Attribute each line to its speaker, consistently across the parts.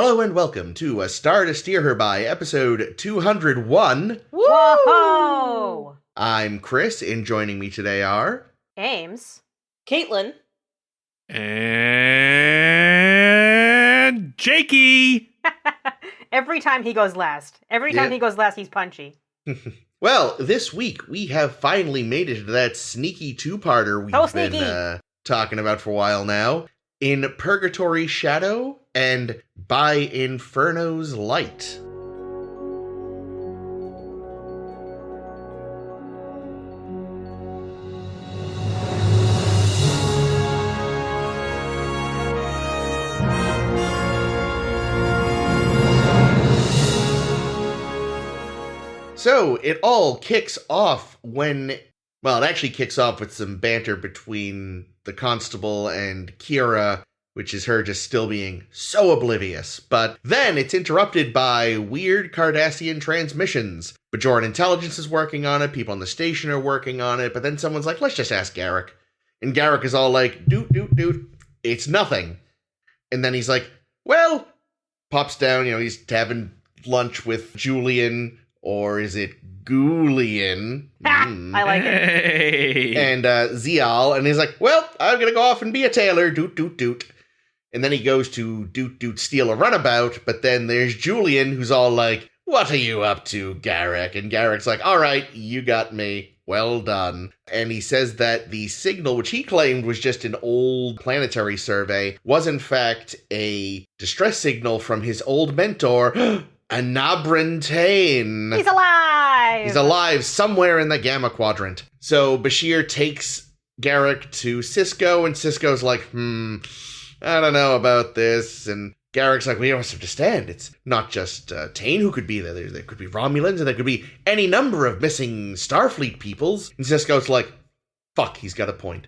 Speaker 1: Hello and welcome to A Star to Steer Her By, episode 201.
Speaker 2: Whoa!
Speaker 1: I'm Chris, and joining me today are...
Speaker 2: Ames.
Speaker 3: Caitlin.
Speaker 4: And... Jakey!
Speaker 2: Every time he goes last. Every time he goes last, he's punchy.
Speaker 1: Well, this week we have finally made it to that sneaky two-parter we've been talking about for a while now. In Purgatory Shadow and By Inferno's Light. So, it all kicks off when... Well, it actually kicks off with some banter between the constable and Kira, which is her just still being so oblivious. But then it's interrupted by weird Cardassian transmissions. Bajoran intelligence is working on it, people on the station are working on it, but then someone's like, let's just ask Garak. And Garak is all like, doot, it's nothing. And then he's like, well, pops down, he's having lunch with Julian, or is it Julian?
Speaker 2: I like it.
Speaker 4: Hey.
Speaker 1: And Zial, and he's like, well, I'm gonna go off and be a tailor, doot. And then he goes to doot steal a runabout, but then there's Julian, who's all like, what are you up to, Garak? And Garak's like, all right, you got me. Well done. And he says that the signal, which he claimed was just an old planetary survey, was in fact a distress signal from his old mentor, Anabrantane.
Speaker 2: He's alive!
Speaker 1: He's alive somewhere in the Gamma Quadrant. So Bashir takes Garak to Sisko, and Sisko's like, I don't know about this. And Garak's like, we must understand. It's not just Tane who could be there. There could be Romulans, and there could be any number of missing Starfleet peoples. And Sisko's like, fuck, he's got a point.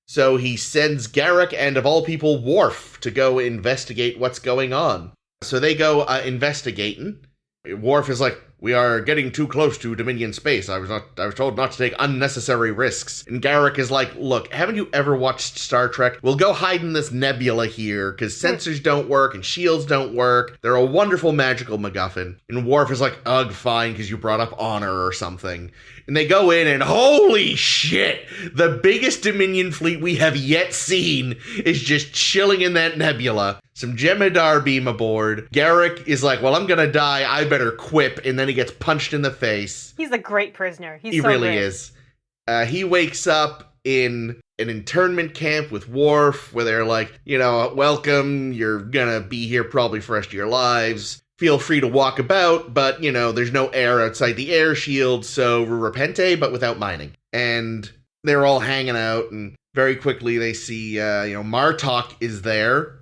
Speaker 1: So he sends Garak and, of all people, Worf to go investigate what's going on. So they go investigating. Worf is like, we are getting too close to Dominion space. I was told not to take unnecessary risks. And Garak is like, look, haven't you ever watched Star Trek? We'll go hide in this nebula here, because sensors don't work and shields don't work. They're a wonderful magical MacGuffin. And Worf is like, ugh, fine, because you brought up honor or something. And they go in, and holy shit, the biggest Dominion fleet we have yet seen is just chilling in that nebula. Some Jem'Hadar beam aboard. Garak is like, well, I'm gonna die, I better quip, and then he gets punched in the face.
Speaker 2: He's a great prisoner. He
Speaker 1: really is. He wakes up in an internment camp with Worf, where they're like, welcome, you're gonna be here probably for the rest of your lives. Feel free to walk about, but, there's no air outside the air shield, so repente, but without mining. And they're all hanging out, and very quickly they see, Martok is there,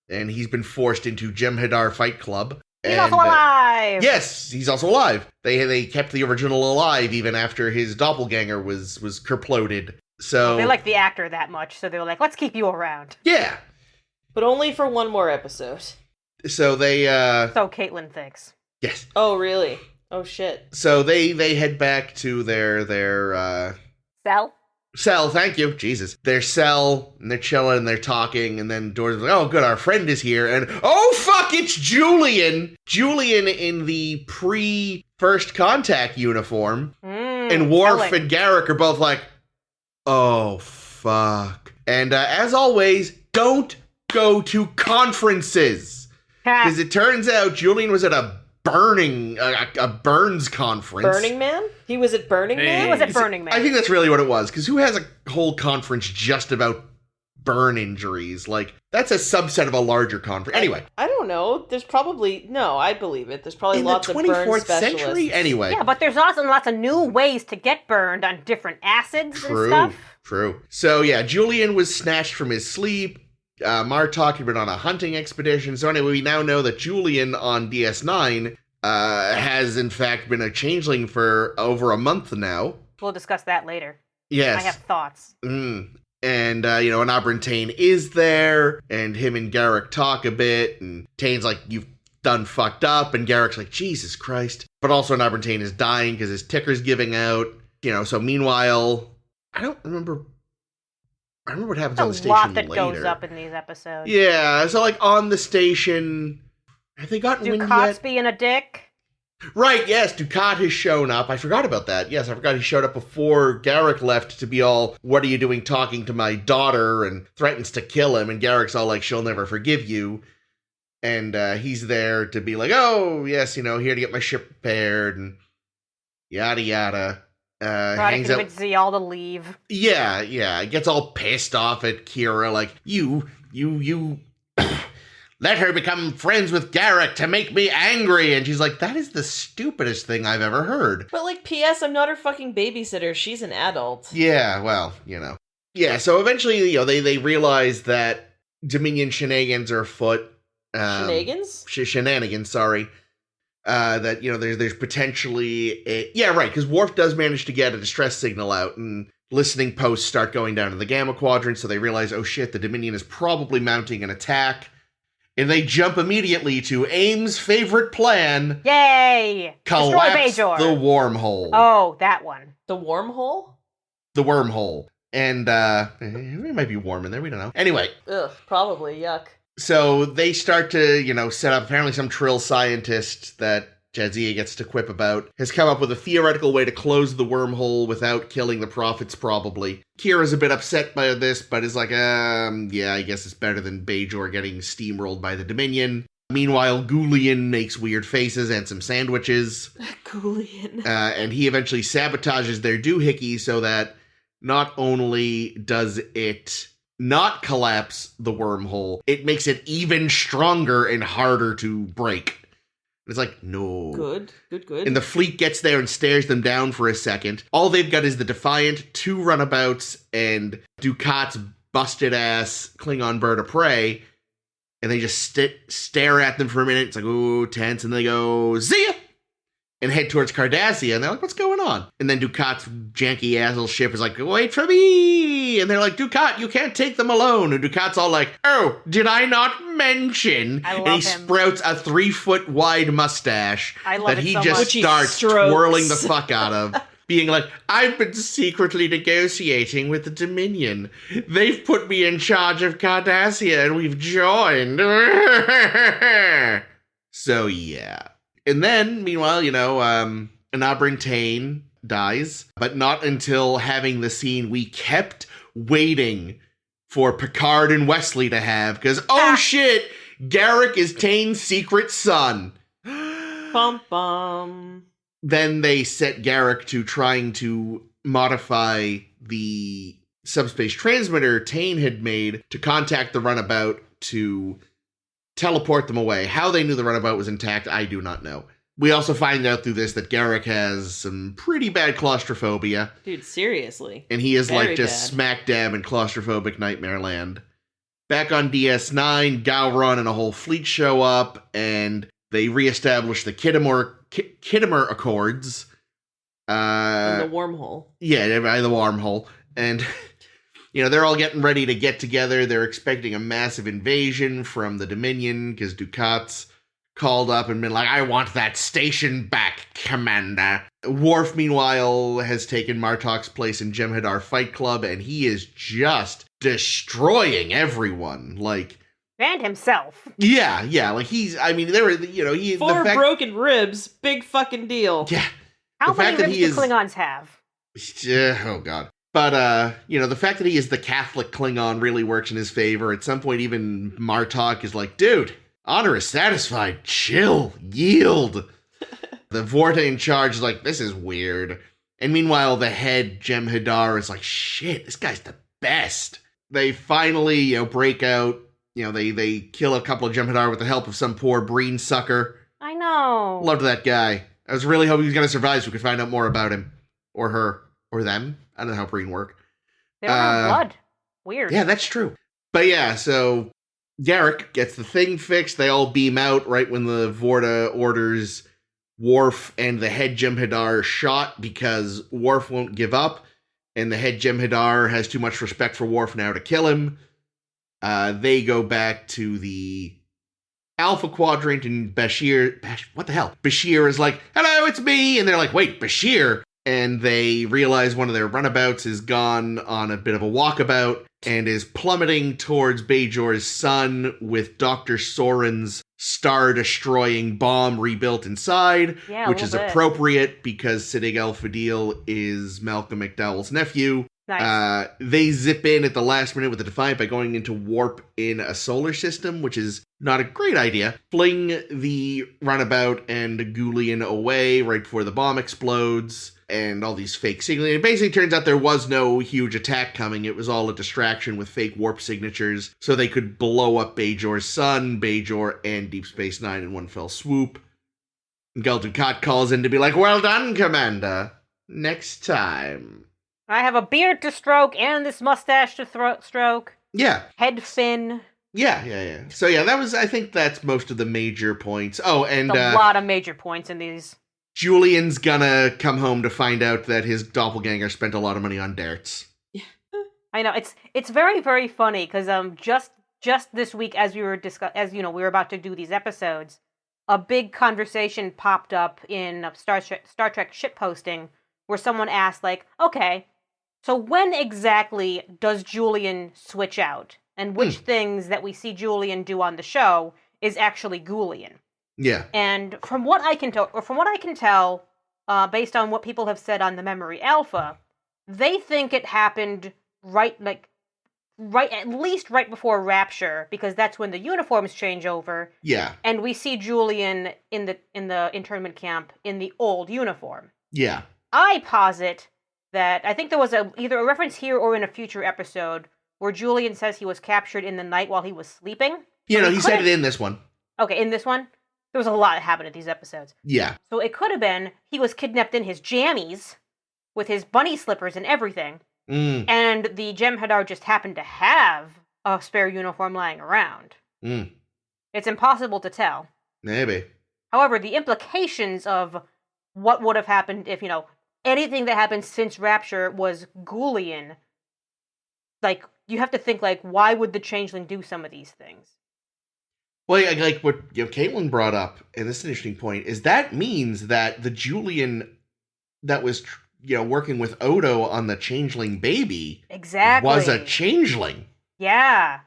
Speaker 1: and he's been forced into Jem'Hadar Fight Club.
Speaker 2: He's also alive!
Speaker 1: Yes, he's also alive. They kept the original alive even after his doppelganger was kerploded. So
Speaker 2: well, they like the actor that much, so they were like, let's keep you around.
Speaker 1: Yeah.
Speaker 3: But only for one more episode.
Speaker 1: So they
Speaker 2: So Caitlin thinks.
Speaker 1: Yes.
Speaker 3: Oh, really? Oh, shit.
Speaker 1: So they head back to their cell, thank you. Jesus. Their cell, and they're chilling, and they're talking, and then Dora's like, oh, good, our friend is here, and oh, fuck, it's Julian! Julian in the pre-First Contact uniform, and Worf and Garak are both like, oh, fuck. And as always, don't go to conferences! Because it turns out Julian was at a Burns conference.
Speaker 3: Burning Man? He was at Burning Man?
Speaker 2: He was at Burning Man.
Speaker 1: I think that's really what it was, because who has a whole conference just about burn injuries? Like, that's a subset of a larger conference. Anyway.
Speaker 3: I don't know. There's probably... No, I believe it. There's probably lots of burn specialists. In the 24th century?
Speaker 1: Anyway.
Speaker 2: Yeah, but there's also lots of new ways to get burned on different acids and stuff.
Speaker 1: True. So, yeah, Julian was snatched from his sleep. Martok had been on a hunting expedition. So anyway, we now know that Julian on DS9 has in fact been a changeling for over a month now.
Speaker 2: We'll discuss that later.
Speaker 1: Yes.
Speaker 2: I have thoughts.
Speaker 1: And, Anabrantane is there, and him and Garak talk a bit, and Tane's like, you've done fucked up, and Garak's like, Jesus Christ. But also Anabrantane is dying because his ticker's giving out. So meanwhile, I remember what happens on the station later.
Speaker 2: There's a lot that goes up in these episodes.
Speaker 1: Yeah, so on the station, Have they gotten wind
Speaker 2: Ducat's
Speaker 1: yet?
Speaker 2: being a dick.
Speaker 1: Right, yes, Ducat has shown up. I forgot about that. Yes, I forgot he showed up before Garak left to be all, what are you doing talking to my daughter, and threatens to kill him, and Garak's all like, she'll never forgive you. And he's there to be like, oh, yes, here to get my ship repaired, and yada yada.
Speaker 2: Try to convince Ziyal to leave.
Speaker 1: Yeah, gets all pissed off at Kira, like, you let her become friends with Garak to make me angry. And she's like, that is the stupidest thing I've ever heard.
Speaker 3: But P.S., I'm not her fucking babysitter. She's an adult.
Speaker 1: Yeah, well, Yeah, so eventually, they realize that Dominion shenanigans are afoot. Shenanigans, sorry. That, there's potentially yeah, right, because Worf does manage to get a distress signal out, and listening posts start going down to the Gamma Quadrant, so they realize, oh shit, the Dominion is probably mounting an attack. And they jump immediately to Aim's favorite plan.
Speaker 2: Yay!
Speaker 1: Collapse
Speaker 2: Destroy Bajor.
Speaker 1: the wormhole.
Speaker 2: Oh, that one.
Speaker 3: The wormhole?
Speaker 1: The wormhole. And, it might be warm in there, we don't know. Anyway.
Speaker 3: Ugh, probably, yuck.
Speaker 1: So they start to, set up, apparently some Trill scientist that Jadzia gets to quip about has come up with a theoretical way to close the wormhole without killing the prophets, probably. Kira's a bit upset by this, but is like, yeah, I guess it's better than Bajor getting steamrolled by the Dominion. Meanwhile, Julian makes weird faces and some sandwiches.
Speaker 3: Julian.
Speaker 1: And he eventually sabotages their doohickey so that not only does it not collapse the wormhole, it makes it even stronger and harder to break. It's like, no.
Speaker 3: Good.
Speaker 1: And the fleet gets there and stares them down for a second. All they've got is the Defiant, 2 runabouts, and Ducat's busted-ass Klingon bird of prey. And they just stare at them for a minute. It's like, ooh, tense. And they go, see ya! And head towards Cardassia. And they're like, what's going on? And then Ducat's janky asshole ship is like, wait for me! And they're like, Ducat, you can't take them alone. And Ducat's all like, oh, did I not mention?
Speaker 2: I love
Speaker 1: and he
Speaker 2: him.
Speaker 1: sprouts a 3-foot wide mustache that he
Speaker 2: so
Speaker 1: just
Speaker 2: much.
Speaker 1: starts twirling the fuck out of. Being like, I've been secretly negotiating with the Dominion. They've put me in charge of Cardassia and we've joined. So, yeah. And then, meanwhile, Anabrin Tain dies, but not until having the scene we kept waiting for Picard and Wesley to have, because, oh shit, Garak is Tain's secret son.
Speaker 3: Bum bum.
Speaker 1: Then they set Garak to trying to modify the subspace transmitter Tain had made to contact the runabout to teleport them away. How they knew the runabout was intact, I do not know. We also find out through this that Garak has some pretty bad claustrophobia.
Speaker 3: Dude, seriously.
Speaker 1: And he is
Speaker 3: Very
Speaker 1: just
Speaker 3: bad.
Speaker 1: smack dab in claustrophobic nightmare land. Back on DS9, Gowron and a whole fleet show up, and they reestablish the Khitomer Accords.
Speaker 3: In the wormhole.
Speaker 1: Yeah, the wormhole. And, they're all getting ready to get together. They're expecting a massive invasion from the Dominion, because Ducat's called up and been like, I want that station back, Commander. Worf, meanwhile, has taken Martok's place in Jem'Hadar Fight Club, and he is just destroying everyone.
Speaker 2: And himself.
Speaker 1: Yeah, he's, there were, he...
Speaker 3: 4 broken ribs, big fucking deal.
Speaker 1: Yeah.
Speaker 2: How many ribs do Klingons have?
Speaker 1: Oh, God. But, the fact that he is the Catholic Klingon really works in his favor. At some point, even Martok is like, dude, honor is satisfied. Chill. Yield. The Vorta in charge is like, this is weird. And meanwhile, the head, Jem'Hadar, is like, shit, this guy's the best. They finally, break out. They kill a couple of Jem'Hadar with the help of some poor Breen sucker.
Speaker 2: I know.
Speaker 1: Loved that guy. I was really hoping he was going to survive so we could find out more about him. Or her. Or them. I don't know how Breen work.
Speaker 2: They don't have blood. Weird.
Speaker 1: Yeah, that's true. But yeah, so Garak gets the thing fixed. They all beam out right when the Vorta orders Worf and the head Jem'Hadar shot because Worf won't give up. And the head Jem'Hadar has too much respect for Worf now to kill him. They go back to the Alpha Quadrant and what the hell? Bashir is like, hello, it's me. And they're like, wait, Bashir? And they realize one of their runabouts is gone on a bit of a walkabout and is plummeting towards Bajor's sun with Dr. Soren's star-destroying bomb rebuilt inside,
Speaker 2: Yeah,
Speaker 1: which is appropriate because Siddig el-Fadil is Malcolm McDowell's nephew.
Speaker 2: Nice.
Speaker 1: They zip in at the last minute with the Defiant by going into warp in a solar system, which is not a great idea. Fling the runabout and Julian away right before the bomb explodes, and all these fake signaling. It basically turns out there was no huge attack coming. It was all a distraction with fake warp signatures, so they could blow up Bajor's son, Bajor, and Deep Space Nine in one fell swoop. Gul Dukat calls in to be like, "Well done, Commander. Next time."
Speaker 2: I have a beard to stroke and this mustache to stroke.
Speaker 1: Yeah.
Speaker 2: Head fin.
Speaker 1: Yeah. So yeah, I think that's most of the major points. Oh, and
Speaker 2: a lot of major points in these.
Speaker 1: Julian's gonna come home to find out that his doppelganger spent a lot of money on darts.
Speaker 2: I know, it's very, very funny, because just this week, as we were we were about to do these episodes, a big conversation popped up in Star Trek shitposting, where someone asked, like, okay, so when exactly does Julian switch out? And which things that we see Julian do on the show is actually Julian?
Speaker 1: Yeah.
Speaker 2: And from what I can tell, based on what people have said on the Memory Alpha, they think it happened at least right before Rapture, because that's when the uniforms change over.
Speaker 1: Yeah.
Speaker 2: And we see Julian in the internment camp in the old uniform.
Speaker 1: Yeah.
Speaker 2: I posit that I think there was either a reference here or in a future episode where Julian says he was captured in the night while he was sleeping.
Speaker 1: Yeah, no, he said it in this one.
Speaker 2: Okay, in this one? There was a lot that happened in these episodes.
Speaker 1: Yeah.
Speaker 2: So it could have been he was kidnapped in his jammies with his bunny slippers and everything. And the Jem'Hadar just happened to have a spare uniform lying around. It's impossible to tell.
Speaker 1: Maybe.
Speaker 2: However, the implications of what would have happened if, anything that happened since Rapture was Julian, like, you have to think, like, why would the Changeling do some of these things?
Speaker 1: Well, like what Caitlin brought up, and this is an interesting point, is that means that the Julian that was, working with Odo on the Changeling baby was a Changeling.
Speaker 2: Yeah.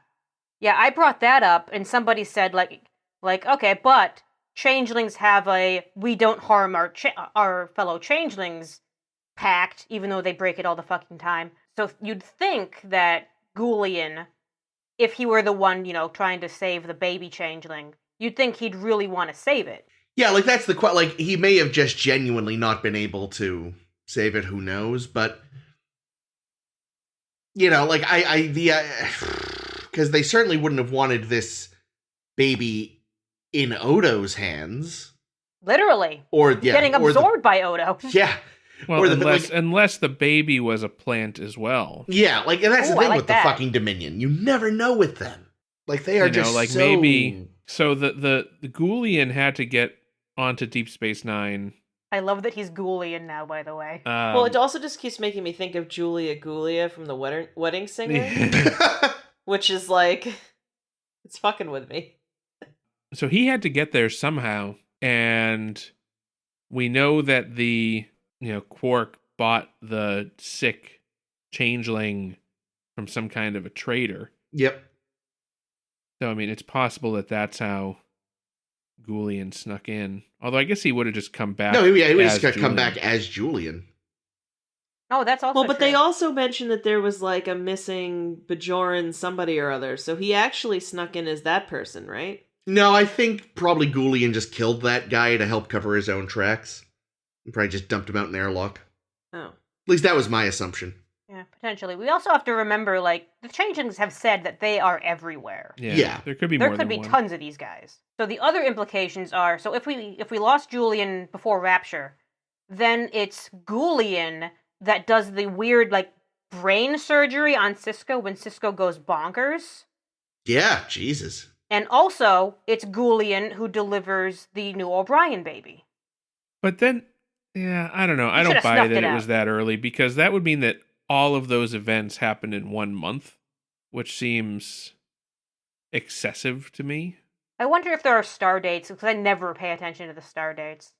Speaker 2: Yeah, I brought that up, and somebody said, like, okay, but Changelings have a we don't harm our fellow Changelings pact, even though they break it all the fucking time. So you'd think that Julian, if he were the one, trying to save the baby Changeling, you'd think he'd really want to save it.
Speaker 1: Yeah, like, that's he may have just genuinely not been able to save it, who knows, but, because they certainly wouldn't have wanted this baby in Odo's hands.
Speaker 2: Literally.
Speaker 1: Or,
Speaker 2: getting absorbed by Odo.
Speaker 1: Yeah.
Speaker 4: Well, unless the baby was a plant as well.
Speaker 1: Yeah, and that's the thing with the fucking Dominion. You never know with them. Like, they are just so...
Speaker 4: maybe... So the Julian had to get onto Deep Space Nine.
Speaker 2: I love that he's Julian now, by the way.
Speaker 3: Well, it also just keeps making me think of Julia from the Wedding Singer. Which is like... It's fucking with me.
Speaker 4: So he had to get there somehow, and we know that the... Quark bought the sick Changeling from some kind of a trader.
Speaker 1: Yep.
Speaker 4: So, it's possible that that's how Julian snuck in. Although I guess he would have just come back.
Speaker 1: No, he would just come back as Julian.
Speaker 2: Oh, that's also
Speaker 3: but
Speaker 2: true.
Speaker 3: They also mentioned that there was, like, a missing Bajoran somebody or other, so he actually snuck in as that person, right?
Speaker 1: No, I think probably Julian just killed that guy to help cover his own tracks. And probably just dumped him out in an airlock.
Speaker 3: Oh.
Speaker 1: At least that was my assumption.
Speaker 2: Yeah, potentially. We also have to remember, like, the Changelings have said that they are everywhere.
Speaker 1: Yeah.
Speaker 4: There could be more than one.
Speaker 2: There could be tons of these guys. So the other implications are, so if we lost Julian before Rapture, then it's Julian that does the weird, like, brain surgery on Sisko when Sisko goes bonkers.
Speaker 1: Yeah, Jesus.
Speaker 2: And also, it's Julian who delivers the new O'Brien baby.
Speaker 4: But then... Yeah, I don't know. I don't buy that it was that early, because that would mean that all of those events happened in 1 month, which seems excessive to me.
Speaker 2: I wonder if there are star dates, because I never pay attention to the star dates.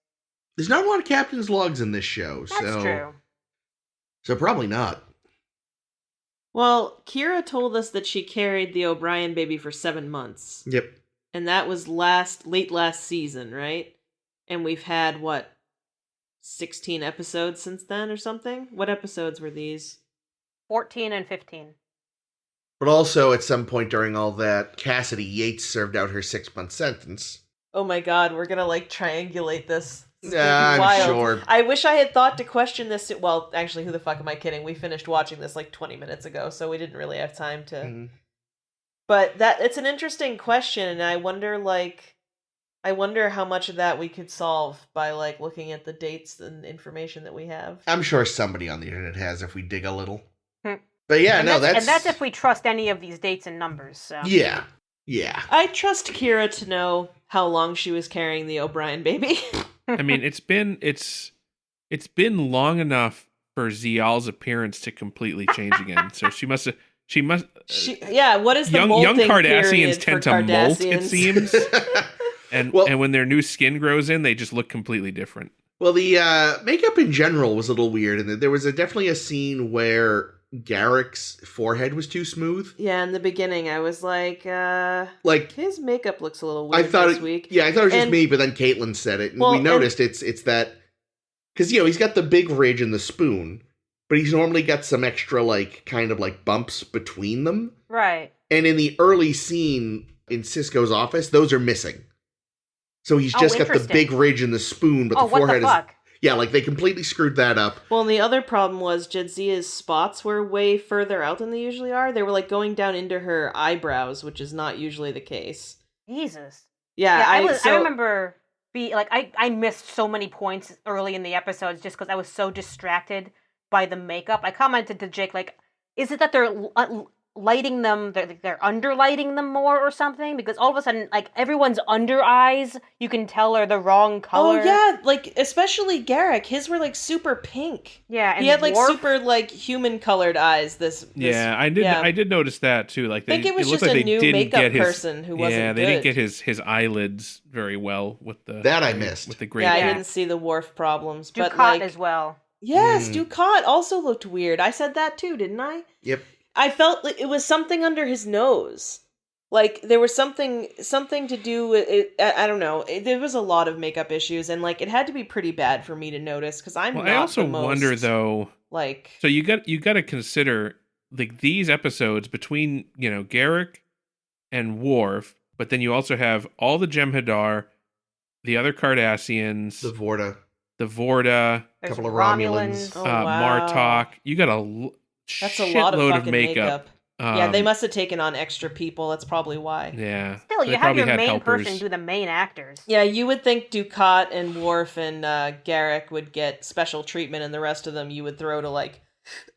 Speaker 1: There's not a lot of captain's logs in this show,
Speaker 2: That's true.
Speaker 1: So probably not.
Speaker 3: Well, Kira told us that she carried the O'Brien baby for 7 months.
Speaker 1: Yep.
Speaker 3: and that was late last season, right? And we've had, 16 episodes since then or something? What episodes were these?
Speaker 2: 14 and 15.
Speaker 1: But also, at some point during all that, Cassidy Yates served out her 6-month sentence.
Speaker 3: Oh my god, we're gonna, triangulate this.
Speaker 1: Yeah, I'm
Speaker 3: wild.
Speaker 1: sure.
Speaker 3: I wish I had thought to question this. Well, actually, who the fuck am I kidding? We finished watching this 20 minutes ago, so we didn't really have time to...
Speaker 1: Mhm.
Speaker 3: But it's an interesting question, and I wonder how much of that we could solve by looking at the dates and information that we have.
Speaker 1: I'm sure somebody on the internet has if we dig a little.
Speaker 2: Hmm.
Speaker 1: But yeah,
Speaker 2: And
Speaker 1: no,
Speaker 2: that's if we trust any of these dates and numbers. So.
Speaker 1: Yeah.
Speaker 3: I trust Kira to know how long she was carrying the O'Brien baby.
Speaker 4: I mean, it's been long enough for Zial's appearance to completely change again. So she must.
Speaker 3: What is the
Speaker 4: young
Speaker 3: molting
Speaker 4: Cardassians
Speaker 3: period
Speaker 4: tend
Speaker 3: for
Speaker 4: to molt, it
Speaker 3: Cardassians?
Speaker 4: seems. And when their new skin grows in, they just look completely different.
Speaker 1: Well, the makeup in general was a little weird, and there was definitely a scene where Garak's forehead was too smooth.
Speaker 3: Yeah, in the beginning, I was like, his makeup looks a little weird this week.
Speaker 1: Yeah, I thought it was just me, but then Caitlin said it, and we noticed it's that, because, he's got the big ridge and the spoon, but he's normally got some extra, kind of bumps between them.
Speaker 2: Right.
Speaker 1: And in the early scene in Sisko's office, those are missing. So he's just got the big ridge and the spoon, but the forehead
Speaker 2: what the fuck?
Speaker 1: Yeah, they completely screwed that up.
Speaker 3: Well, and the other problem was Jadzia's spots were way further out than they usually are. They were going down into her eyebrows, which is not usually the case.
Speaker 2: Jesus.
Speaker 3: Yeah,
Speaker 2: I remember I missed so many points early in the episodes just because I was so distracted by the makeup. I commented to Jake, is it that they're lighting them, they're underlighting them more or something? Because all of a sudden, everyone's under eyes, you can tell are the wrong color.
Speaker 3: Oh yeah, especially Garak, his were super pink.
Speaker 2: Yeah, and
Speaker 3: he had
Speaker 2: Worf,
Speaker 3: super human colored eyes.
Speaker 4: I did notice that too.
Speaker 3: I think it was just a new makeup person who wasn't good.
Speaker 4: Yeah, they didn't get his eyelids very well with the
Speaker 1: that I missed
Speaker 4: with the gray.
Speaker 3: Yeah, I didn't see the Worf problems.
Speaker 2: Ducat as well.
Speaker 3: Yes, Ducat also looked weird. I said that too, didn't I?
Speaker 1: Yep.
Speaker 3: I felt it was something under his nose. There was something to do with it. I don't know. There was a lot of makeup issues, and it had to be pretty bad for me to notice because I'm not. I also
Speaker 4: wonder though. So you got to consider these episodes between Garak and Worf, but then you also have all the Jem'Hadar, the other Cardassians,
Speaker 1: the Vorta,
Speaker 2: a
Speaker 1: couple of Romulans,
Speaker 4: Martok. You got
Speaker 3: that's a lot of fucking
Speaker 4: makeup.
Speaker 3: Yeah, they must have taken on extra people. That's probably why.
Speaker 4: Yeah.
Speaker 2: Still, you have your main person do the main actors.
Speaker 3: Yeah, you would think Ducat and Worf and Garak would get special treatment, and the rest of them you would throw to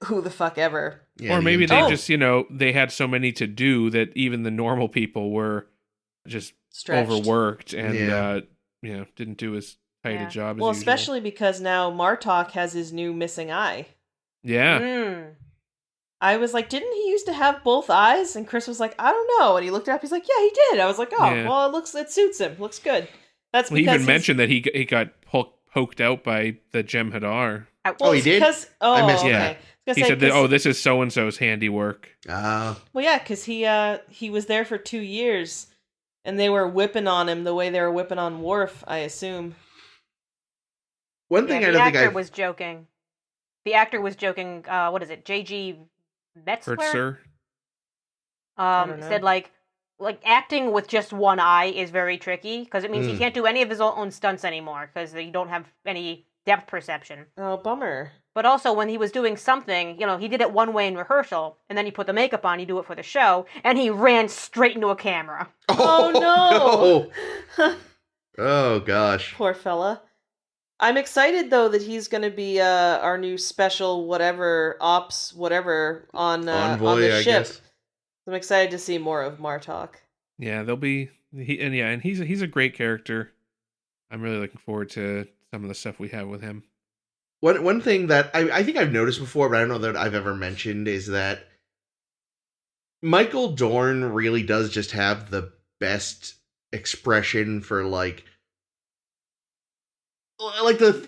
Speaker 3: who the fuck ever.
Speaker 1: Yeah,
Speaker 4: or maybe they just they had so many to do that even the normal people were just
Speaker 3: stretched,
Speaker 4: overworked, and didn't do as tight a job as usual.
Speaker 3: Especially because now Martok has his new missing eye.
Speaker 4: Yeah.
Speaker 3: I was like, didn't he used to have both eyes? And Chris was like, I don't know. And he looked it up. He's like, yeah, he did. I was like, well, it suits him. Looks good. That's because
Speaker 4: he even mentioned that he got poked out by the Jem'Hadar.
Speaker 1: Well, he did?
Speaker 3: I
Speaker 1: missed
Speaker 3: okay.
Speaker 4: He said that, this is so-and-so's handiwork.
Speaker 3: Well, yeah, because he was there for 2 years, and they were whipping on him the way they were whipping on Worf, I assume.
Speaker 1: One thing I don't think
Speaker 2: The actor was joking. The actor was joking, what is it, J.G. Metzler? Said acting with just one eye is very tricky because it means he can't do any of his own stunts anymore because you don't have any depth perception.
Speaker 3: Oh, bummer.
Speaker 2: But also when he was doing something, he did it one way in rehearsal and then he put the makeup on, he do it for the show, and he ran straight into a camera.
Speaker 3: Oh
Speaker 1: no! Oh gosh.
Speaker 3: Poor fella. I'm excited though that he's going to be our new special ops whatever on
Speaker 1: Envoy,
Speaker 3: on the
Speaker 1: I
Speaker 3: ship.
Speaker 1: guess.
Speaker 3: I'm excited to see more of Martok.
Speaker 4: Yeah, he's a great character. I'm really looking forward to some of the stuff we have with him.
Speaker 1: One thing that I think I've noticed before, but I don't know that I've ever mentioned, is that Michael Dorn really does just have the best expression for the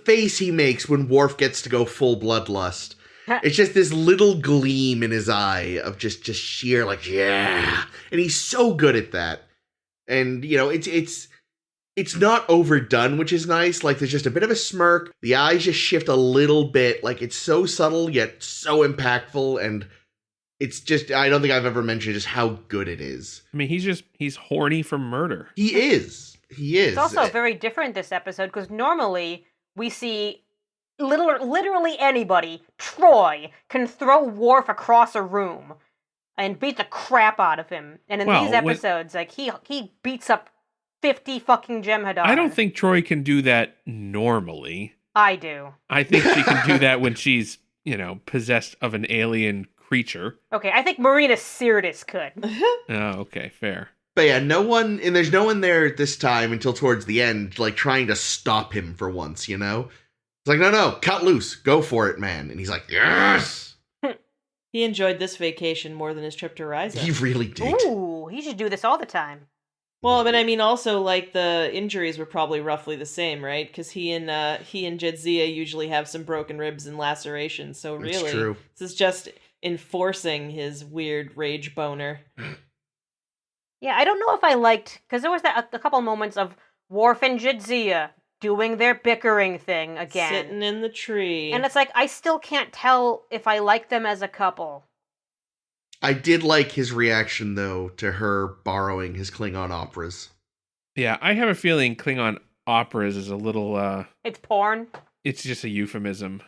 Speaker 1: face he makes when Worf gets to go full bloodlust. It's just this little gleam in his eye of just sheer yeah. And he's so good at that. And, it's not overdone, which is nice. Like, there's just a bit of a smirk. The eyes just shift a little bit. Like, it's so subtle, yet so impactful. And it's just, I don't think I've ever mentioned just how good it is.
Speaker 4: I mean, he's horny for murder.
Speaker 1: He is.
Speaker 2: It's also very different this episode, because normally we see literally anybody, Troy, can throw Worf across a room and beat the crap out of him. And in these episodes, he beats up 50 fucking Jem'Hadar.
Speaker 4: I don't think Troy can do that normally.
Speaker 2: I do.
Speaker 4: I think she can do that when she's, possessed of an alien creature.
Speaker 2: Okay, I think Marina Sirtis could.
Speaker 4: Oh, okay, fair.
Speaker 1: But yeah, there's no one there this time until towards the end, like, trying to stop him for once, It's like, no, cut loose, go for it, man. And he's like, yes!
Speaker 3: He enjoyed this vacation more than his trip to Ryza.
Speaker 1: He really did.
Speaker 2: Ooh, he should do this all the time.
Speaker 3: Well, but I mean, also, like, the injuries were probably roughly the same, right? Because he and Jadzia usually have some broken ribs and lacerations, so really,
Speaker 1: true.
Speaker 3: This is just enforcing his weird rage boner.
Speaker 2: Yeah, I don't know if I liked, because there was a couple moments of Worf and Jadzia doing their bickering thing again.
Speaker 3: Sitting in the tree.
Speaker 2: And it's like, I still can't tell if I like them as a couple.
Speaker 1: I did like his reaction, though, to her borrowing his Klingon operas.
Speaker 4: Yeah, I have a feeling Klingon operas is a little,
Speaker 2: It's porn?
Speaker 4: It's just a euphemism.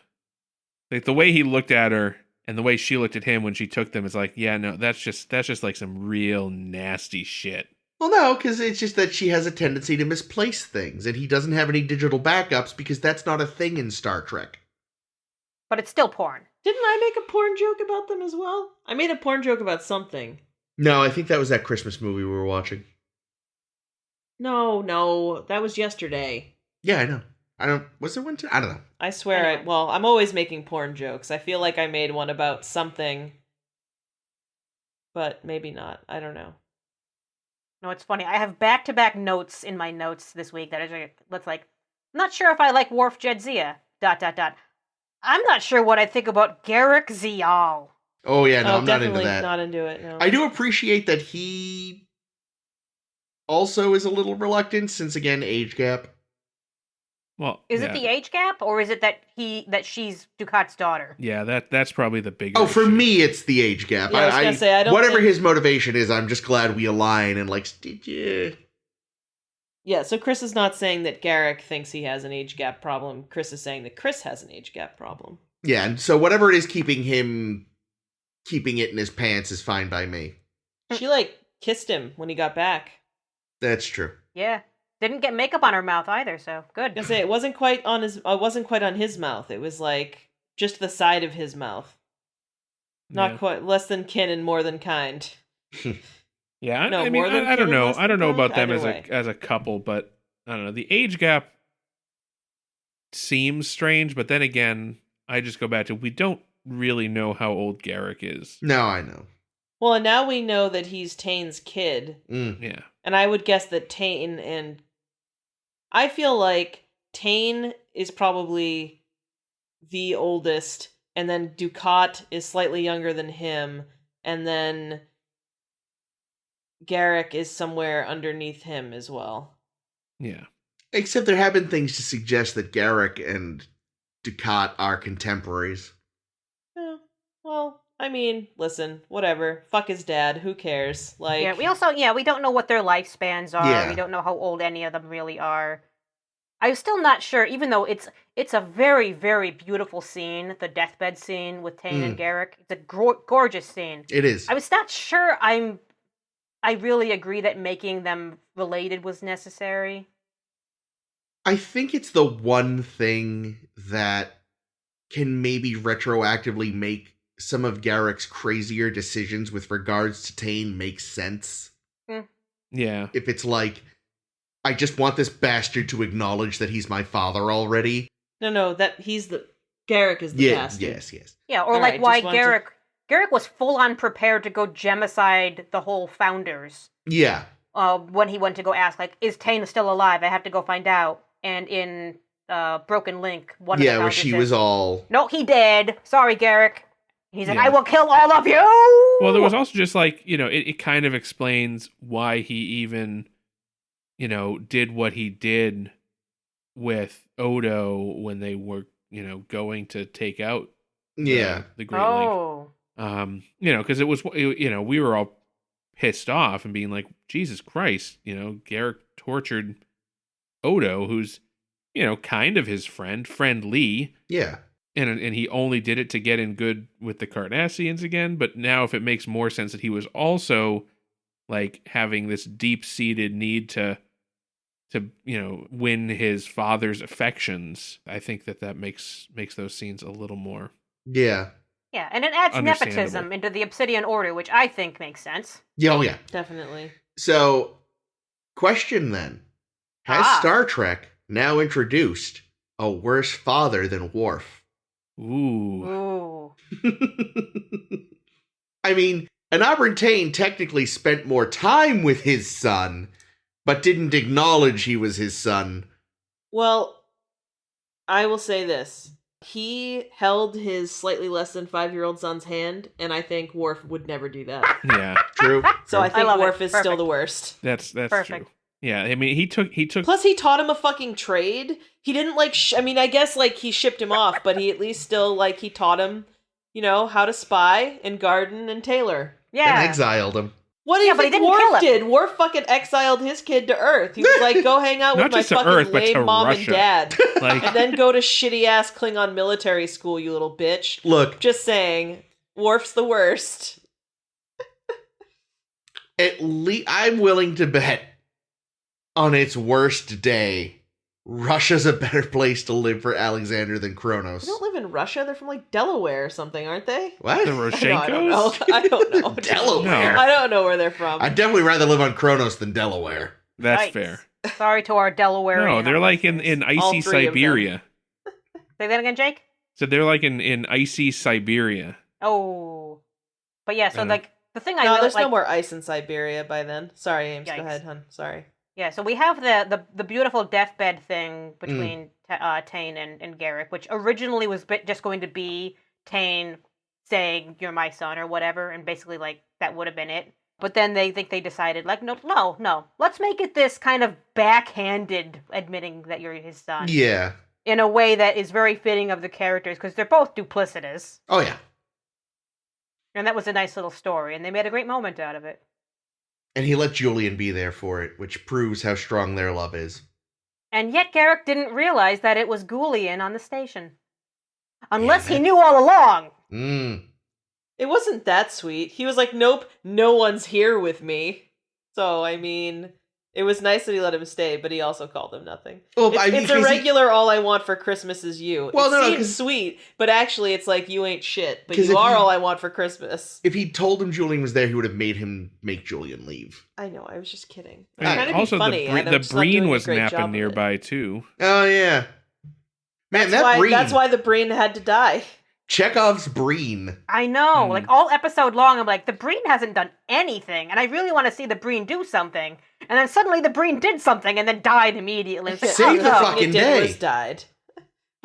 Speaker 4: Like, the way he looked at her and the way she looked at him when she took them is like, yeah, no, that's just like some real nasty shit.
Speaker 1: Well, no, because it's just that she has a tendency to misplace things, and he doesn't have any digital backups because that's not a thing in Star Trek.
Speaker 2: But it's still porn.
Speaker 3: Didn't I make a porn joke about them as well? I made a porn joke about something.
Speaker 1: No, I think that was that Christmas movie we were watching.
Speaker 3: No, that was yesterday.
Speaker 1: Yeah, I know. Was there one too? I don't know.
Speaker 3: I swear, I'm always making porn jokes. I feel like I made one about something. But maybe not. I don't know.
Speaker 2: No, it's funny. I have back-to-back notes in my notes this week that's like, not sure if I like Worf Jadzia, ... I'm not sure what I think about Garak Zial.
Speaker 1: Oh, yeah, no, I'm not into that.
Speaker 3: Not into it, no.
Speaker 1: I do appreciate that he also is a little reluctant, since, again, age gap.
Speaker 4: Well,
Speaker 2: is it the age gap, or is it that she's Dukat's daughter?
Speaker 4: Yeah, that's probably the bigger
Speaker 1: Oh, for
Speaker 4: issue.
Speaker 1: me, it's the age gap.
Speaker 3: Yeah, I was gonna say, I don't
Speaker 1: whatever
Speaker 3: think...
Speaker 1: his motivation is, I'm just glad we align and, like, did you...
Speaker 3: Yeah, so Chris is not saying that Garak thinks he has an age gap problem. Chris is saying that Chris has an age gap problem.
Speaker 1: Yeah, and so whatever it is keeping it in his pants is fine by me.
Speaker 3: She, kissed him when he got back.
Speaker 1: That's true.
Speaker 2: Yeah. Didn't get makeup on her mouth either, so good.
Speaker 3: I say it wasn't quite on his mouth. It was just the side of his mouth. Not quite, less than kin and more than kind.
Speaker 4: Yeah,
Speaker 3: No,
Speaker 4: I mean,
Speaker 3: more than
Speaker 4: I don't
Speaker 3: kin and
Speaker 4: know.
Speaker 3: less
Speaker 4: I don't
Speaker 3: than
Speaker 4: know about
Speaker 3: kind?
Speaker 4: them
Speaker 3: Either way.
Speaker 4: as a couple, but I don't know. The age gap seems strange, but then again, I just go back to we don't really know how old Garak is.
Speaker 1: No, I know.
Speaker 3: Well, and now we know that he's Tane's kid.
Speaker 4: Yeah.
Speaker 3: And I would guess that Tane and... I feel like Tane is probably the oldest, and then Dukat is slightly younger than him, and then Garak is somewhere underneath him as well.
Speaker 4: Yeah.
Speaker 1: Except there have been things to suggest that Garak and Dukat are contemporaries.
Speaker 3: Well, I mean, listen, whatever. Fuck his dad. Who cares?
Speaker 2: Yeah, we don't know what their lifespans are.
Speaker 1: Yeah.
Speaker 2: We don't know how old any of them really are. I'm still not sure, even though it's a very, very beautiful scene, the deathbed scene with Tane and Garak. It's a gorgeous scene.
Speaker 1: It is.
Speaker 2: I was not sure I really agree that making them related was necessary.
Speaker 1: I think it's the one thing that can maybe retroactively make some of Garak's crazier decisions with regards to Tane make sense.
Speaker 4: Yeah.
Speaker 1: If it's like, I just want this bastard to acknowledge that he's my father already.
Speaker 3: No, that Garak is the bastard.
Speaker 1: Yes.
Speaker 2: Yeah, or
Speaker 3: All right,
Speaker 2: why
Speaker 3: just wanted to-
Speaker 2: Garak was full on prepared to go gemicide the whole founders.
Speaker 1: Yeah.
Speaker 2: When he went to go ask, is Tane still alive? I have to go find out. And in Broken Link, one of the
Speaker 1: Yeah, where
Speaker 2: founders
Speaker 1: she
Speaker 2: says,
Speaker 1: was all...
Speaker 2: No, he dead. Sorry, Garak. He's like,
Speaker 4: Yeah.
Speaker 2: I will kill all of you!
Speaker 4: Well, there was also just it kind of explains why he even did what he did with Odo when they were, going to take out the Great Lake.
Speaker 2: Oh.
Speaker 4: Because it was, we were all pissed off and being like, Jesus Christ, Garak tortured Odo, who's, kind of his friend Lee.
Speaker 1: Yeah.
Speaker 4: And he only did it to get in good with the Cardassians again. But now if it makes more sense that he was also like having this deep-seated need to win his father's affections, I think that makes those scenes a little more.
Speaker 1: Yeah.
Speaker 2: Yeah, and it adds nepotism into the Obsidian Order, which I think makes sense.
Speaker 1: Yeah, oh yeah.
Speaker 3: Definitely.
Speaker 1: So, question then. Has Star Trek now introduced a worse father than Worf?
Speaker 4: Ooh.
Speaker 1: I mean, Aubrey Tain technically spent more time with his son, but didn't acknowledge he was his son.
Speaker 3: Well, I will say this. He held his slightly less than 5-year-old son's hand, and I think Worf would never do that.
Speaker 4: Yeah.
Speaker 1: True.
Speaker 3: So I think Worf is
Speaker 2: Perfect.
Speaker 3: still the worst.
Speaker 4: That's
Speaker 2: Perfect.
Speaker 4: true. Yeah, I mean, he took.
Speaker 3: Plus, he taught him a fucking trade. He didn't I guess he shipped him off, but he at least still he taught him, how to spy and garden and tailor.
Speaker 2: Yeah.
Speaker 1: And exiled him.
Speaker 3: What do you
Speaker 2: but he
Speaker 3: think
Speaker 2: didn't kill
Speaker 3: Worf
Speaker 2: him.
Speaker 3: did? Worf fucking exiled his kid to Earth. He was like, go hang out
Speaker 4: Not
Speaker 3: with my
Speaker 4: just to
Speaker 3: fucking
Speaker 4: Earth, but to
Speaker 3: lame mom
Speaker 4: Russia.
Speaker 3: and dad.
Speaker 4: Like,
Speaker 3: And then go to shitty-ass Klingon military school, you little bitch.
Speaker 1: Look,
Speaker 3: Just saying, Worf's the worst.
Speaker 1: at least I'm willing to bet on its worst day, Russia's a better place to live for Alexander than Kronos.
Speaker 3: They don't live in Russia. They're from Delaware or something, aren't they?
Speaker 1: What?
Speaker 4: the
Speaker 3: No, I don't know.
Speaker 4: Roshenkos?
Speaker 3: I don't know.
Speaker 1: Delaware.
Speaker 4: No.
Speaker 3: I don't know where they're from.
Speaker 1: I'd definitely rather live on Kronos than Delaware.
Speaker 4: That's
Speaker 2: Yikes.
Speaker 4: fair.
Speaker 2: Sorry to our Delaware.
Speaker 4: No, they're like in
Speaker 3: All
Speaker 4: icy
Speaker 3: three of them.
Speaker 4: Siberia.
Speaker 2: Say that again, Jake?
Speaker 4: So they're like in icy Siberia.
Speaker 2: Oh. But yeah, so
Speaker 4: I
Speaker 2: the thing I
Speaker 3: No,
Speaker 2: really
Speaker 3: there's
Speaker 2: like...
Speaker 3: no more ice in Siberia by then. Sorry, Ames.
Speaker 2: Yikes.
Speaker 3: Go ahead, hun. Sorry.
Speaker 2: Yeah, so we have the beautiful deathbed thing between Tain and Garak, which originally was just going to be Tain saying, "You're my son," or whatever, and basically, that would have been it. But then they decided, no, let's make it this kind of backhanded admitting that you're his son.
Speaker 1: Yeah.
Speaker 2: In a way that is very fitting of the characters, because they're both duplicitous.
Speaker 1: Oh, yeah.
Speaker 2: And that was a nice little story, and they made a great moment out of it.
Speaker 1: And he let Julian be there for it, which proves how strong their love is.
Speaker 2: And yet Garak didn't realize that it was Julian on the station. Unless
Speaker 1: Yeah,
Speaker 2: he knew all along.
Speaker 3: It wasn't that sweet. He was like, nope, no one's here with me. So, I mean, it was nice that he let him stay, but he also called him nothing.
Speaker 1: Well,
Speaker 3: It's a regular all I want for Christmas is you.
Speaker 1: Well,
Speaker 3: it
Speaker 1: no,
Speaker 3: seems
Speaker 1: 'cause-
Speaker 3: sweet, but actually it's like, you ain't shit. But
Speaker 1: 'Cause
Speaker 3: you
Speaker 1: if
Speaker 3: are
Speaker 1: you-
Speaker 3: all I want for Christmas.
Speaker 1: If he told him Julian was there, he would have made him make Julian leave.
Speaker 3: I know, I was just kidding.
Speaker 1: And
Speaker 3: I'm trying to be
Speaker 4: Also,
Speaker 3: funny. and I'm
Speaker 4: the
Speaker 3: just not
Speaker 4: Breen
Speaker 3: doing a
Speaker 4: was
Speaker 3: great job
Speaker 4: napping
Speaker 3: of it.
Speaker 4: nearby too.
Speaker 1: Oh, yeah. Man,
Speaker 3: That's why the Breen had to die.
Speaker 1: Chekhov's Breen.
Speaker 2: I know.
Speaker 4: Hmm.
Speaker 2: All episode long, I'm like, the Breen hasn't done anything. And I really want to see the Breen do something. And then suddenly the Breen did something and then died immediately. It's like,
Speaker 1: Save
Speaker 2: oh,
Speaker 1: the
Speaker 2: no.
Speaker 1: fucking
Speaker 3: It did
Speaker 1: day.
Speaker 3: was died.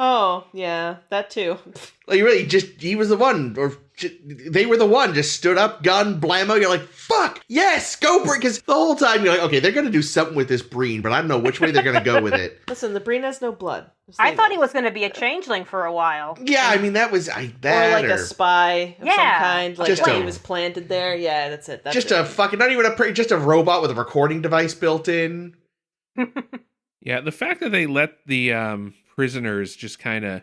Speaker 3: Oh, yeah, that too.
Speaker 1: Like, really, he was the one, they were the one, just stood up, gun, blammo, you're like, fuck, yes, go Breen, because the whole time you're like, okay, they're gonna do something with this Breen, but I don't know which way they're gonna go with it.
Speaker 3: Listen, the Breen has no blood. Just
Speaker 2: I
Speaker 3: leave
Speaker 2: thought
Speaker 3: it.
Speaker 2: he was going to be a changeling for a while.
Speaker 1: Yeah, I mean, that was,
Speaker 3: Or like a spy of some
Speaker 2: Yeah.
Speaker 3: kind. Like
Speaker 1: Just
Speaker 3: he
Speaker 1: a-
Speaker 3: was planted there. Yeah, that's it. That's
Speaker 1: just
Speaker 3: it.
Speaker 1: a fucking, not even just a robot with a recording device built in.
Speaker 4: Yeah, the fact that they let the prisoners just kind of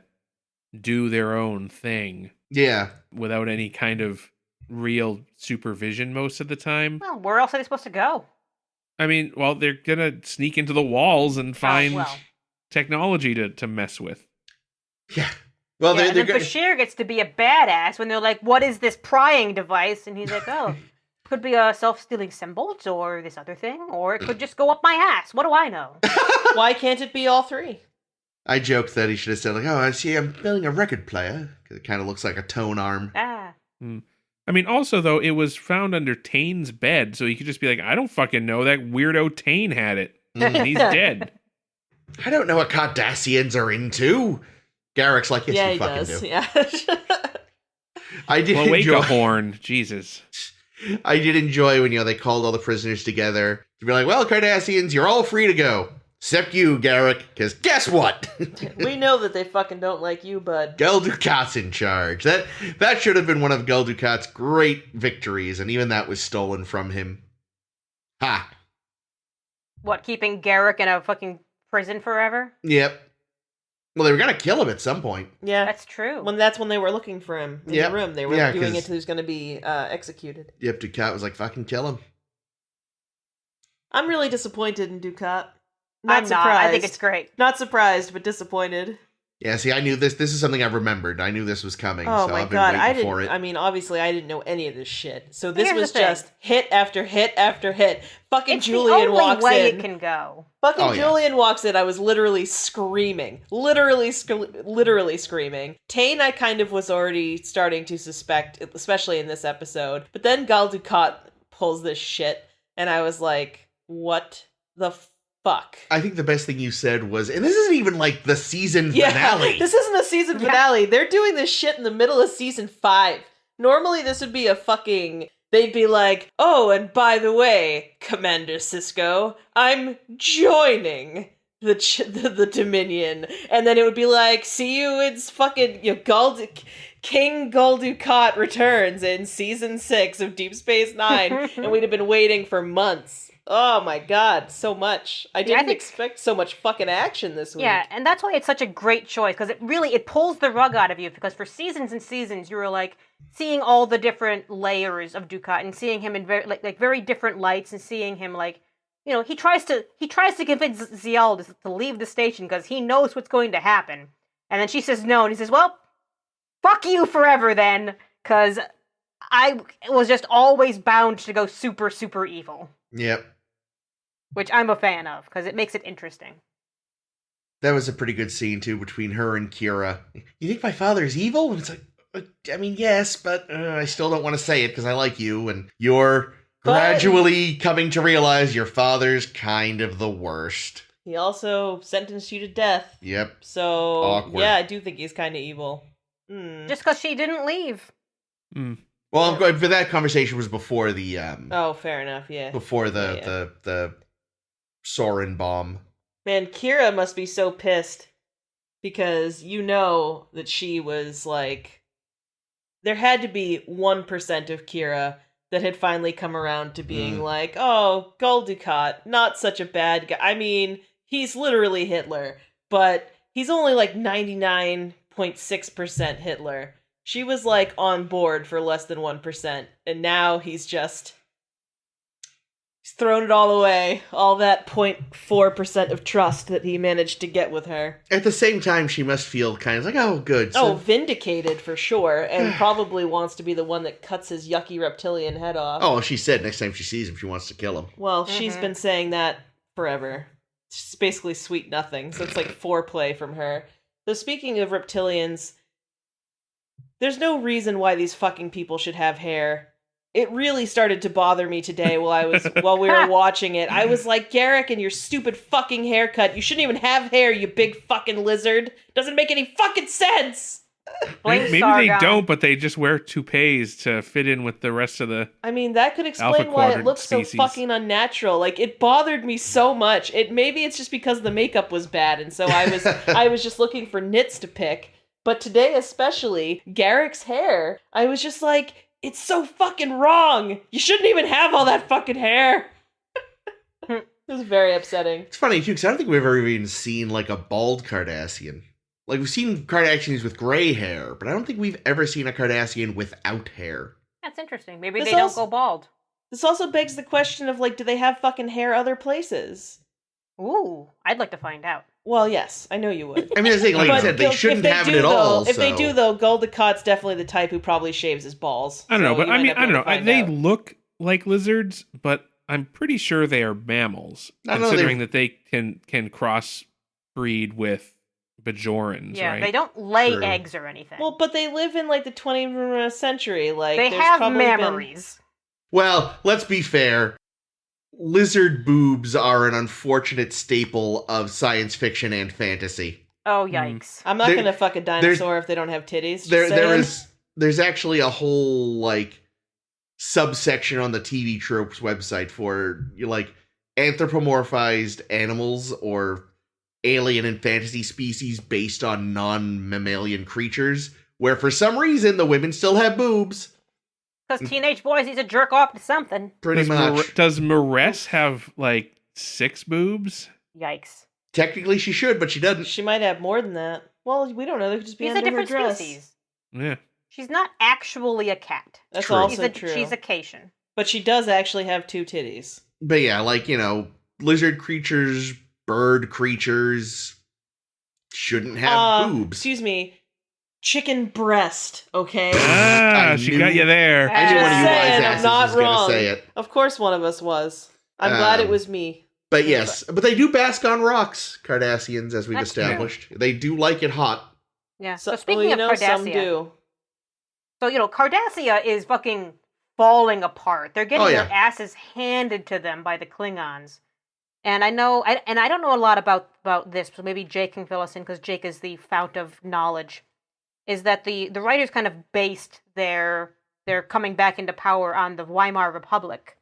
Speaker 4: do their own thing
Speaker 1: Yeah.
Speaker 4: without any kind of real supervision most of the time.
Speaker 2: Well, where else are they supposed to go?
Speaker 4: I mean, well, they're gonna sneak into the walls and find
Speaker 2: well.
Speaker 4: technology to mess with.
Speaker 1: Yeah. Well,
Speaker 2: Yeah,
Speaker 1: they're
Speaker 2: and then
Speaker 1: gonna...
Speaker 2: Bashir gets to be a badass when they're like, what is this prying device? And he's like, oh, could be a self-stealing symbol or this other thing, or it could just go up my ass. What do I know?
Speaker 3: Why can't it be all three?
Speaker 1: I joked that he should have said, like, oh, I see, I'm building a record player. 'Cause it kind of looks like a tone arm.
Speaker 2: Ah.
Speaker 4: I mean, also, though, it was found under Tane's bed, so you could just be like, I don't fucking know. That weirdo Tane had it. And he's dead.
Speaker 1: I don't know what Cardassians are into. Garak's like, yes,
Speaker 3: yeah,
Speaker 1: you
Speaker 3: he
Speaker 1: fucking
Speaker 3: does.
Speaker 1: do.
Speaker 3: Yeah.
Speaker 1: I did
Speaker 4: Well, wake
Speaker 1: enjoy...
Speaker 4: a horn. Jesus.
Speaker 1: I did enjoy when, they called all the prisoners together. She'd be like, well, Cardassians, you're all free to go. Except you, Garak, because guess what?
Speaker 3: We know that they fucking don't like you, bud.
Speaker 1: Gul Dukat's in charge. That should have been one of Gul Dukat's great victories, and even that was stolen from him. Ha.
Speaker 2: What, keeping Garak in a fucking prison forever?
Speaker 1: Yep. Well, they were going to kill him at some point.
Speaker 3: Yeah.
Speaker 2: That's true.
Speaker 3: That's when they were looking for him in the room. They were doing it till he was going to be executed.
Speaker 1: Yep, Dukat was like, fucking kill him.
Speaker 3: I'm really disappointed in Dukat.
Speaker 2: I'm not. I think it's great.
Speaker 3: Not surprised, but disappointed.
Speaker 1: Yeah, see, I knew this. This is something I've remembered. I knew this was coming,
Speaker 3: Oh
Speaker 1: so
Speaker 3: my
Speaker 1: I've been
Speaker 3: god,
Speaker 1: waiting for it.
Speaker 3: I mean, obviously, I didn't know any of this shit. So this
Speaker 2: Here's
Speaker 3: was
Speaker 2: the thing.
Speaker 3: just hit after hit after hit. Fucking
Speaker 2: It's
Speaker 3: Julian
Speaker 2: the only
Speaker 3: walks
Speaker 2: way
Speaker 3: in.
Speaker 2: it can go.
Speaker 3: Fucking
Speaker 1: Oh, yeah.
Speaker 3: Julian walks in. I was literally screaming. Literally screaming. Tane, I kind of was already starting to suspect, especially in this episode. But then Gul Dukat pulls this shit, and I was like, what the fuck?
Speaker 1: I think the best thing you said was, and this isn't even like the season finale.
Speaker 3: This isn't a season finale. They're doing this shit in the middle of season 5. Normally this would be a fucking... They'd be like, oh, and by the way, Commander Sisko, I'm joining the Dominion. And then it would be like, see you in fucking... King Gul Dukat returns in season 6 of Deep Space Nine. And we'd have been waiting for months. Oh my god, so much. I didn't expect so much fucking action this week.
Speaker 2: Yeah, and that's why it's such a great choice, because it pulls the rug out of you, because for seasons and seasons you were like seeing all the different layers of Dukat and seeing him in very different lights, and seeing him like, you know, he tries to convince Ziyal to leave the station because he knows what's going to happen. And then she says no, and he says, well, fuck you forever then, because I was just always bound to go super, super evil.
Speaker 1: Yep.
Speaker 2: Which I'm a fan of, because it makes it interesting.
Speaker 1: That was a pretty good scene, too, between her and Kira. You think my father's evil? And it's like, I mean, yes, but I still don't want to say it because I like you, and you're gradually coming to realize your father's kind of the worst.
Speaker 3: He also sentenced you to death.
Speaker 1: Yep.
Speaker 3: So,
Speaker 1: Awkward.
Speaker 3: yeah, I do think he's kind of evil.
Speaker 2: Just because she didn't leave.
Speaker 1: Well, I'm going, but that conversation was before the
Speaker 3: Oh, fair enough, yeah.
Speaker 1: before the Soren bomb.
Speaker 3: Man, Kira must be so pissed because you know that she was like... There had to be 1% of Kira that had finally come around to being like, oh, Gul Dukat, not such a bad guy. I mean, he's literally Hitler, but he's only like 99.6% Hitler. She was like on board for less than 1%, and now he's thrown it all away. All that 0.4% of trust that he managed to get with her.
Speaker 1: At the same time, she must feel kind of like, oh, good. So
Speaker 3: Vindicated for sure, and probably wants to be the one that cuts his yucky reptilian head off.
Speaker 1: Oh, she said next time she sees him, she wants to kill him.
Speaker 3: Well, she's been saying that forever. It's basically sweet nothing, so it's like foreplay from her. So speaking of reptilians, there's no reason why these fucking people should have hair. It really started to bother me today while we were watching it. I was like, Garak and your stupid fucking haircut. You shouldn't even have hair, you big fucking lizard. Doesn't make any fucking sense.
Speaker 4: Maybe they don't, but they just wear toupees to fit in with the rest of the...
Speaker 3: I mean, that could explain
Speaker 4: Alpha
Speaker 3: why it
Speaker 4: Quadrant
Speaker 3: looks
Speaker 4: species.
Speaker 3: so fucking unnatural. Like, it bothered me so much. Maybe it's just because the makeup was bad, and so I was just looking for nits to pick. But today especially, Garak's hair, I was just like... It's so fucking wrong! You shouldn't even have all that fucking hair! It was very upsetting.
Speaker 1: It's funny, too, because I don't think we've ever even seen, like, a bald Cardassian. Like, we've seen Cardassians with gray hair, but I don't think we've ever seen a Cardassian without hair.
Speaker 2: That's interesting. Maybe they don't go bald.
Speaker 3: This also begs the question of, like, do they have fucking hair other places?
Speaker 2: Ooh, I'd like to find out.
Speaker 3: Well, yes, I know you would.
Speaker 1: I mean, I think, like I said, they shouldn't have it at all.
Speaker 3: If they do, though, Gul Dukat's definitely the type who probably shaves his balls.
Speaker 4: I don't know, but I mean, I don't know. They
Speaker 3: out.
Speaker 4: look like lizards, but I'm pretty sure they are mammals, considering that they can cross-breed with Bajorans,
Speaker 2: Yeah,
Speaker 4: right?
Speaker 2: they don't lay
Speaker 1: True.
Speaker 2: eggs or anything.
Speaker 3: Well, but they live in, like, the 20th century. Like,
Speaker 2: they
Speaker 3: there's
Speaker 2: have
Speaker 3: probably
Speaker 2: memories.
Speaker 1: Well, let's be fair. Lizard boobs are an unfortunate staple of science fiction and fantasy.
Speaker 2: Oh, yikes.
Speaker 3: I'm not gonna fuck a dinosaur if they don't have titties.
Speaker 1: There's actually a whole, like, subsection on the TV Tropes website for, like, anthropomorphized animals or alien and fantasy species based on non-mammalian creatures, where for some reason the women still have boobs.
Speaker 2: Because teenage boys need to jerk off to something.
Speaker 1: Pretty much.
Speaker 4: Does Maress have, 6 boobs?
Speaker 2: Yikes.
Speaker 1: Technically she should, but she doesn't.
Speaker 3: She might have more than that. Well, we don't know. They could just be
Speaker 2: She's a
Speaker 3: under her
Speaker 2: different
Speaker 3: dress.
Speaker 2: species.
Speaker 4: Yeah.
Speaker 2: She's not actually a cat.
Speaker 3: That's
Speaker 1: True.
Speaker 3: also true.
Speaker 2: She's a Cation.
Speaker 3: But she does actually have 2 titties.
Speaker 1: But yeah, lizard creatures, bird creatures shouldn't have boobs.
Speaker 3: Excuse me. Chicken breast, okay?
Speaker 4: She got you there.
Speaker 1: I knew one of you wise
Speaker 3: I'm
Speaker 1: asses
Speaker 3: not
Speaker 1: was going
Speaker 3: wrong.
Speaker 1: to say it.
Speaker 3: Of course one of us was. I'm glad it was me.
Speaker 1: But yes, but they do bask on rocks, Cardassians, as we've
Speaker 2: That's
Speaker 1: established. They do like it hot.
Speaker 2: Yeah.
Speaker 3: So,
Speaker 2: So speaking of Cardassia,
Speaker 3: some do.
Speaker 2: so Cardassia is fucking falling apart. They're getting
Speaker 1: Oh, yeah.
Speaker 2: their asses handed to them by the Klingons. And I know, and I don't know a lot about this, so maybe Jake can fill us in because Jake is the fount of knowledge. Is that the writers kind of based their coming back into power on the Weimar Republic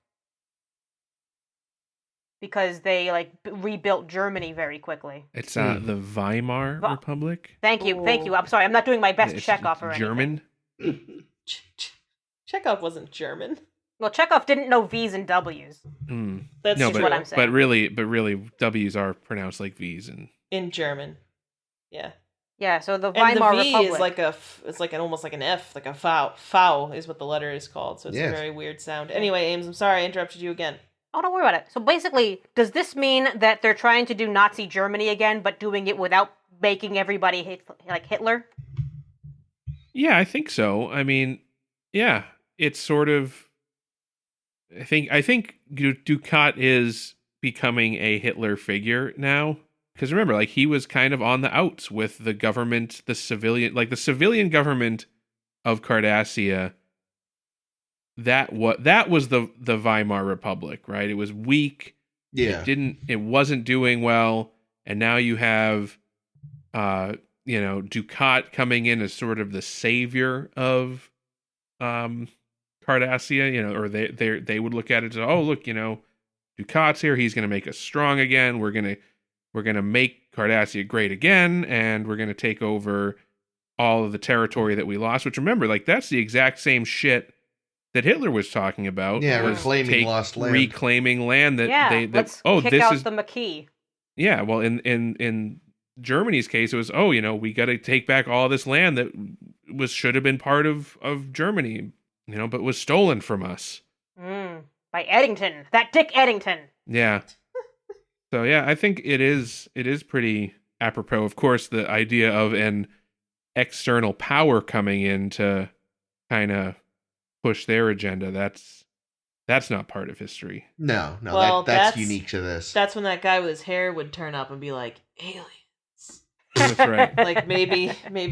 Speaker 2: because they rebuilt Germany very quickly.
Speaker 4: It's the Weimar Republic.
Speaker 2: Thank you. I'm sorry, I'm not doing my best Chekhov or anything.
Speaker 4: German.
Speaker 3: Chekhov wasn't German.
Speaker 2: Well, Chekhov didn't know V's and W's.
Speaker 3: That's
Speaker 2: but- what I'm saying.
Speaker 4: But really, W's are pronounced like V's, and
Speaker 3: in German. Yeah.
Speaker 2: Yeah, so the
Speaker 3: And
Speaker 2: Weimar
Speaker 3: the V
Speaker 2: Republic.
Speaker 3: is almost like an F, like a fow. Fow is what the letter is called, so it's
Speaker 1: Yes.
Speaker 3: a very weird sound. Anyway, Ames, I'm sorry I interrupted you again.
Speaker 2: Oh, don't worry about it. So basically, does this mean that they're trying to do Nazi Germany again, but doing it without making everybody like Hitler?
Speaker 4: yeah, I think so. I mean, yeah, it's sort of. I think Dukat is becoming a Hitler figure now. Because remember, he was kind of on the outs with the government, the civilian government of Cardassia. That was the Weimar Republic, right? It was weak.
Speaker 1: Yeah.
Speaker 4: It wasn't doing well, and now you have, Dukat coming in as sort of the savior of, Cardassia. Or they would look at it as, oh look, Dukat's here. He's going to make us strong again. We're gonna make Cardassia great again, and we're gonna take over all of the territory that we lost. Which remember, that's the exact same shit that Hitler was talking about.
Speaker 1: Yeah,
Speaker 4: was
Speaker 1: reclaiming lost land.
Speaker 4: reclaiming land that
Speaker 2: let's kick
Speaker 4: this
Speaker 2: out
Speaker 4: is
Speaker 2: the Maquis.
Speaker 4: yeah. Well, in Germany's case, it was we got to take back all this land that should have been part of Germany, but was stolen from us.
Speaker 2: By Eddington, that Dick Eddington.
Speaker 4: Yeah. So yeah, I think it is pretty apropos. Of course, the idea of an external power coming in to kind of push their agenda, that's not part of history.
Speaker 1: No,
Speaker 3: Well,
Speaker 1: that's unique to this.
Speaker 3: That's when that guy with his hair would turn up and be like, aliens.
Speaker 4: That's right.
Speaker 3: maybe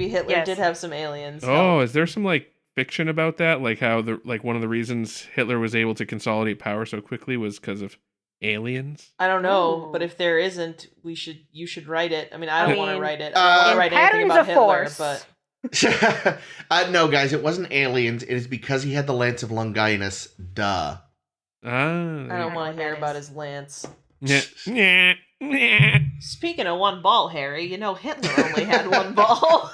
Speaker 3: Hitler
Speaker 2: Yes.
Speaker 3: did have some aliens.
Speaker 4: Oh, is there some fiction about that? How one of the reasons Hitler was able to consolidate power so quickly was because of aliens?
Speaker 3: I don't know,
Speaker 2: Ooh.
Speaker 3: but if there isn't, you should write it. I mean, I don't want to
Speaker 2: mean,
Speaker 3: write it. I don't want to write anything
Speaker 2: Patterns
Speaker 3: about
Speaker 2: of
Speaker 3: Hitler,
Speaker 2: Force.
Speaker 3: but
Speaker 1: No, guys, it wasn't aliens. It is because he had the Lance of Longinus. Duh.
Speaker 3: I
Speaker 4: Ah.
Speaker 3: don't want
Speaker 2: what
Speaker 3: to hear
Speaker 2: that
Speaker 3: about
Speaker 2: is.
Speaker 3: his lance.
Speaker 4: Yeah.
Speaker 3: Speaking of one ball, Harry, Hitler only had one ball.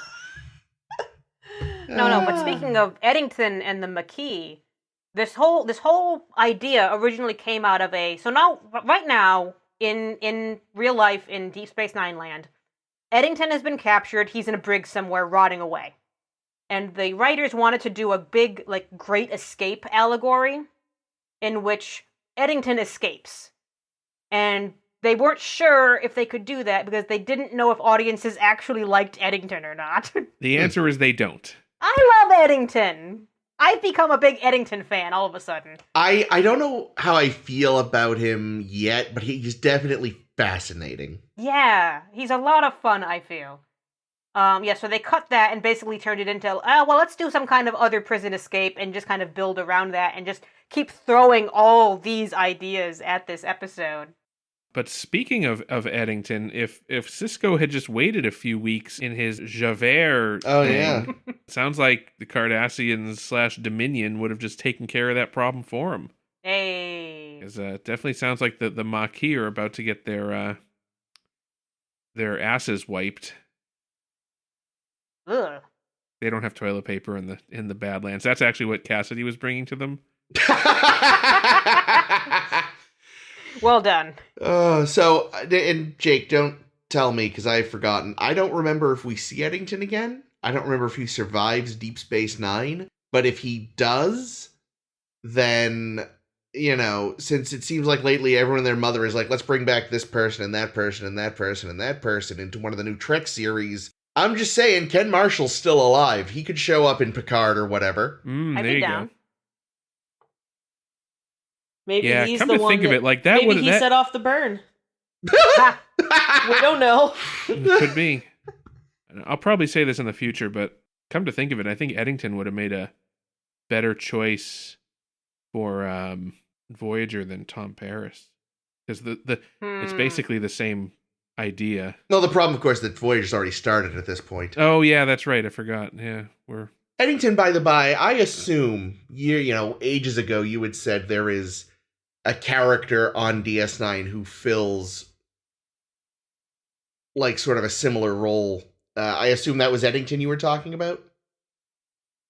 Speaker 2: No, but speaking of Eddington and the Maquis, this whole idea originally came out of right now in real life in Deep Space Nine land, Eddington has been captured. He's in a brig somewhere, rotting away, and the writers wanted to do a big Great Escape allegory, in which Eddington escapes, and they weren't sure if they could do that because they didn't know if audiences actually liked Eddington or not.
Speaker 4: The answer is they don't.
Speaker 2: I love Eddington. I've become a big Eddington fan all of a sudden.
Speaker 1: I don't know how I feel about him yet, but he's definitely fascinating.
Speaker 2: Yeah, he's a lot of fun, I feel. So they cut that and basically turned it into, let's do some kind of other prison escape and just kind of build around that and just keep throwing all these ideas at this episode.
Speaker 4: But speaking of Eddington, if Sisko had just waited a few weeks in his Javert thing, sounds like the Cardassians / Dominion would have just taken care of that problem for him.
Speaker 2: Hey.
Speaker 4: It definitely sounds like the Maquis are about to get their asses wiped.
Speaker 2: Ugh.
Speaker 4: They don't have toilet paper in the Badlands. That's actually what Cassidy was bringing to them.
Speaker 2: Well done.
Speaker 1: So, and Jake, don't tell me because I've forgotten. I don't remember if we see Eddington again. I don't remember if he survives Deep Space Nine. But if he does, then, since it seems like lately everyone and their mother is like, let's bring back this person and that person and that person and that person into one of the new Trek series. I'm just saying, Ken Marshall's still alive. He could show up in Picard or whatever.
Speaker 2: I'd
Speaker 4: there
Speaker 2: be
Speaker 4: you
Speaker 2: down.
Speaker 4: go.
Speaker 3: Maybe he's
Speaker 4: come
Speaker 3: the
Speaker 4: to
Speaker 3: one
Speaker 4: think of
Speaker 3: that,
Speaker 4: it, like that
Speaker 3: maybe
Speaker 4: would
Speaker 3: he set off the burn. We don't know.
Speaker 4: Could be. I'll probably say this in the future, but come to think of it, I think Eddington would have made a better choice for Voyager than Tom Paris, because it's basically the same idea.
Speaker 1: No, the problem, of course, that Voyager's already started at this point.
Speaker 4: Oh yeah, that's right. I forgot. Yeah, we're
Speaker 1: Eddington, by the by, I assume ages ago you had said there is a character on DS9 who fills like sort of a similar role. I assume that was Eddington you were talking about.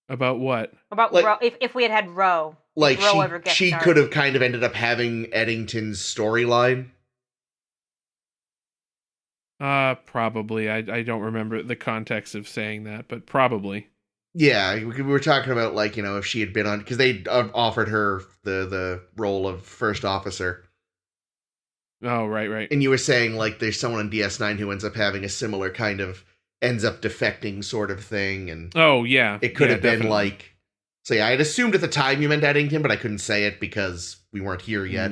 Speaker 4: About what?
Speaker 2: About
Speaker 1: like,
Speaker 2: Ro, if we had Ro.
Speaker 1: Like
Speaker 2: Ro ever gets
Speaker 1: she
Speaker 2: started.
Speaker 1: could have kind of ended up having Eddington's storyline.
Speaker 4: Probably. I don't remember the context of saying that, but probably.
Speaker 1: Yeah, we were talking about if she had been on, because they offered her the role of first officer.
Speaker 4: Oh, right.
Speaker 1: And you were saying there's someone on DS9 who ends up having a similar kind of ends up defecting sort of thing, and
Speaker 4: oh yeah,
Speaker 1: it could have been
Speaker 4: definitely.
Speaker 1: So yeah, I had assumed at the time you meant Eddington, but I couldn't say it because we weren't here yet.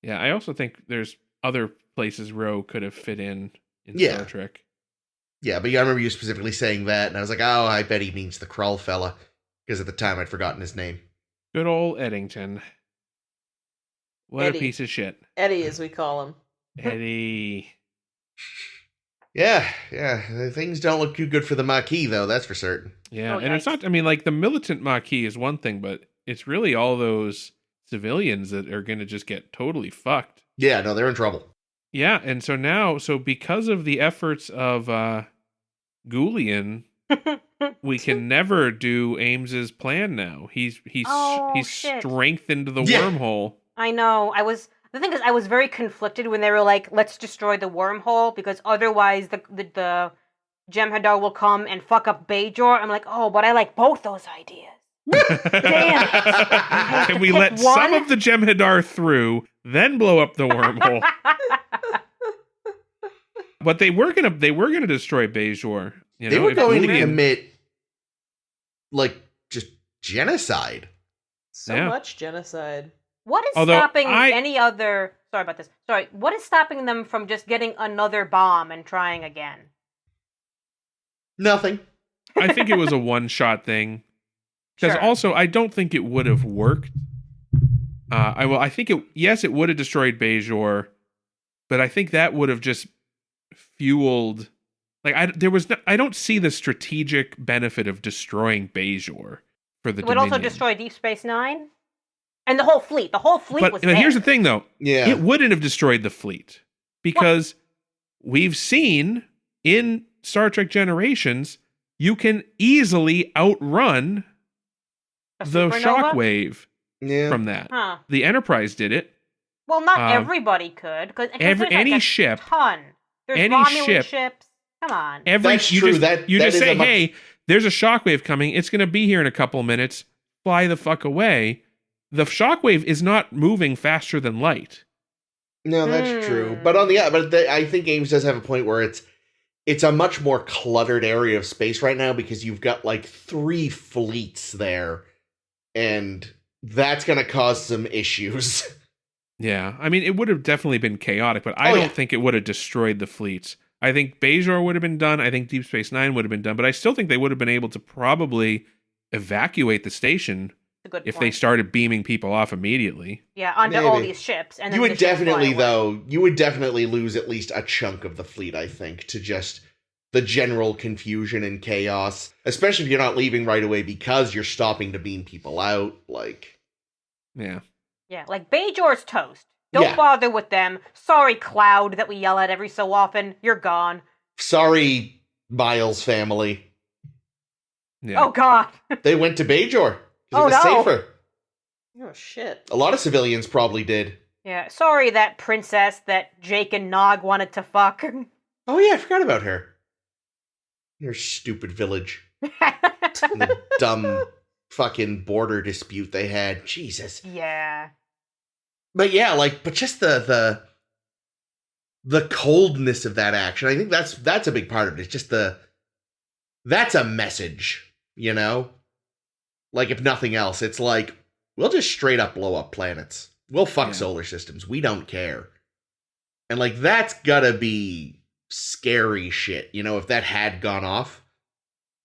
Speaker 4: Yeah, I also think there's other places Ro could have fit in
Speaker 1: Yeah.
Speaker 4: Star Trek.
Speaker 1: Yeah, but I remember you specifically saying that, and I was like, oh, I bet he means the Krull fella, because at the time I'd forgotten his name.
Speaker 4: Good old Eddington. What
Speaker 3: Eddie.
Speaker 4: a piece of shit.
Speaker 3: Eddie, as we call him.
Speaker 4: Eddie.
Speaker 1: Yeah, things don't look too good for the Maquis, though, that's for certain.
Speaker 4: Yeah,
Speaker 2: Oh,
Speaker 4: and it's
Speaker 2: yikes.
Speaker 4: not, the militant Maquis is one thing, but it's really all those civilians that are going to just get totally fucked.
Speaker 1: Yeah, no, they're in trouble.
Speaker 4: Yeah, and so because of the efforts of Julian, we can never do Ames's plan now. He's
Speaker 2: shit.
Speaker 4: strengthened the
Speaker 1: Yeah.
Speaker 4: wormhole.
Speaker 2: I know. The thing is, I was very conflicted when they were like, let's destroy the wormhole, because otherwise the Jem'Hadar will come and fuck up Bajor. I'm like, oh, but I like both those ideas. Damn it.
Speaker 4: Can we let some of the Jem'Hadar through, then blow up the wormhole? But they were gonna destroy Bajor.
Speaker 1: They were
Speaker 4: if
Speaker 1: going to
Speaker 4: Julian-
Speaker 1: commit, just genocide.
Speaker 3: So
Speaker 4: Yeah.
Speaker 3: much genocide.
Speaker 2: What is
Speaker 4: Although
Speaker 2: stopping
Speaker 4: I-
Speaker 2: any other... Sorry about this. Sorry. What is stopping them from just getting another bomb and trying again?
Speaker 1: Nothing.
Speaker 4: I think it was a one-shot thing. Because
Speaker 2: Sure.
Speaker 4: also, I don't think it would have worked. I think it would have destroyed Bajor, but I think that would have just fueled. I don't see the strategic benefit of destroying Bajor for the
Speaker 2: It would
Speaker 4: Dominion.
Speaker 2: also destroy Deep Space Nine? And the whole fleet. The whole fleet was
Speaker 4: But
Speaker 2: there.
Speaker 4: here's the thing, though.
Speaker 1: Yeah.
Speaker 4: It wouldn't have destroyed the fleet because we've seen in Star Trek Generations, you can easily outrun
Speaker 2: A
Speaker 4: the
Speaker 2: supernova?
Speaker 4: shockwave
Speaker 1: Yeah.
Speaker 4: from that.
Speaker 2: Huh.
Speaker 4: The Enterprise did it.
Speaker 2: Well, not
Speaker 4: Um,
Speaker 2: everybody could. Cause
Speaker 4: any
Speaker 2: a
Speaker 4: ship-
Speaker 2: ton. There's
Speaker 4: any
Speaker 2: Romulan
Speaker 4: ship-
Speaker 2: ships. Come on.
Speaker 1: That's
Speaker 4: you
Speaker 1: true.
Speaker 4: just,
Speaker 1: That
Speaker 4: you just
Speaker 1: is
Speaker 4: say,
Speaker 1: a much-
Speaker 4: hey, there's a shockwave coming. It's going to be here in a couple minutes. Fly the fuck away. The shockwave is not moving faster than light.
Speaker 1: No, that's true.
Speaker 2: Hmm.
Speaker 1: But I think Ames does have a point where it's a much more cluttered area of space right now because you've got 3 fleets there, and that's going to cause some issues.
Speaker 4: Yeah, I mean, it would have definitely been chaotic, but I
Speaker 1: Oh,
Speaker 4: don't
Speaker 1: yeah.
Speaker 4: think it would have destroyed the fleets. I think Bajor would have been done. I think Deep Space Nine would have been done, but I still think they would have been able to probably evacuate the station
Speaker 2: That's a good
Speaker 4: if
Speaker 2: point.
Speaker 4: they started beaming people off immediately.
Speaker 2: Yeah, onto all
Speaker 1: Maybe.
Speaker 2: these ships. And then
Speaker 1: You would
Speaker 2: the ships fly
Speaker 1: definitely,
Speaker 2: away.
Speaker 1: though, lose at least a chunk of the fleet, I think, to just the general confusion and chaos, especially if you're not leaving right away because you're stopping to beam people out.
Speaker 4: Yeah.
Speaker 2: Yeah, like Bajor's toast. Don't
Speaker 1: Yeah.
Speaker 2: bother with them. Sorry, Cloud, that we yell at every so often. You're gone.
Speaker 1: Sorry, Miles family.
Speaker 4: Yeah.
Speaker 2: Oh, God.
Speaker 1: They went to Bajor because
Speaker 2: Oh,
Speaker 1: it was
Speaker 2: no.
Speaker 1: safer.
Speaker 3: Oh shit.
Speaker 1: A lot of civilians probably did.
Speaker 2: Yeah, sorry, that princess that Jake and Nog wanted to fuck.
Speaker 1: Oh yeah, I forgot about her. Her stupid village. And the dumb fucking border dispute they had. Jesus.
Speaker 2: Yeah.
Speaker 1: But yeah, but just the coldness of that action. I think that's a big part of it. It's just that's a message, you know? Like, if nothing else, it's like, we'll just straight up blow up planets. We'll fuck solar systems. We don't care. And that's gotta be scary shit, you know, if that had gone off.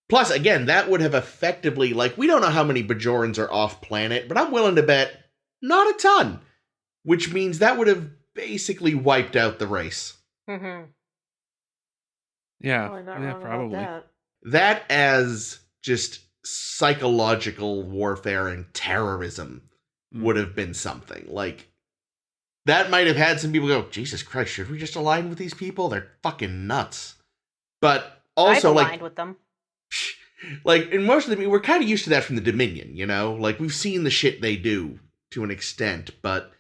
Speaker 1: Plus, again, that would have effectively, we don't know how many Bajorans are off planet, but I'm willing to bet not a ton. Which means that would have basically wiped out the race.
Speaker 2: Mm-hmm.
Speaker 4: Yeah.
Speaker 3: Probably not
Speaker 4: Yeah,
Speaker 3: wrong
Speaker 4: probably.
Speaker 3: about
Speaker 1: That as just psychological warfare and terrorism would have been something. That might have had some people go, Jesus Christ, should we just align with these people? They're fucking nuts. But also,
Speaker 2: I've aligned with them.
Speaker 1: in most of the, we're kind of used to that from the Dominion, you know? We've seen the shit they do to an extent, but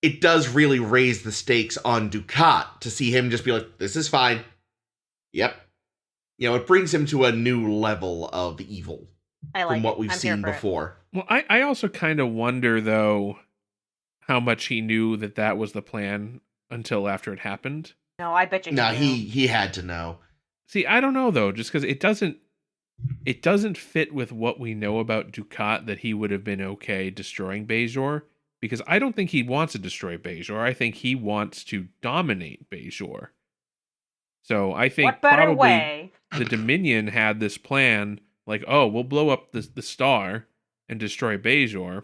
Speaker 1: it does really raise the stakes on Dukat to see him just be like, this is fine. Yep. You know, it brings him to a new level of evil from what we've seen before.
Speaker 4: Well, I also kind of wonder, though, how much he knew that was the plan until after it happened.
Speaker 2: No, I bet you
Speaker 1: No,
Speaker 2: he
Speaker 1: he had to know.
Speaker 4: See, I don't know, though, just because it doesn't fit with what we know about Dukat that he would have been okay destroying Bajor, because I don't think he wants to destroy Bajor. I think he wants to dominate Bajor. So I think
Speaker 2: what better
Speaker 4: probably
Speaker 2: way?
Speaker 4: the Dominion had this plan, we'll blow up the star and destroy Bajor.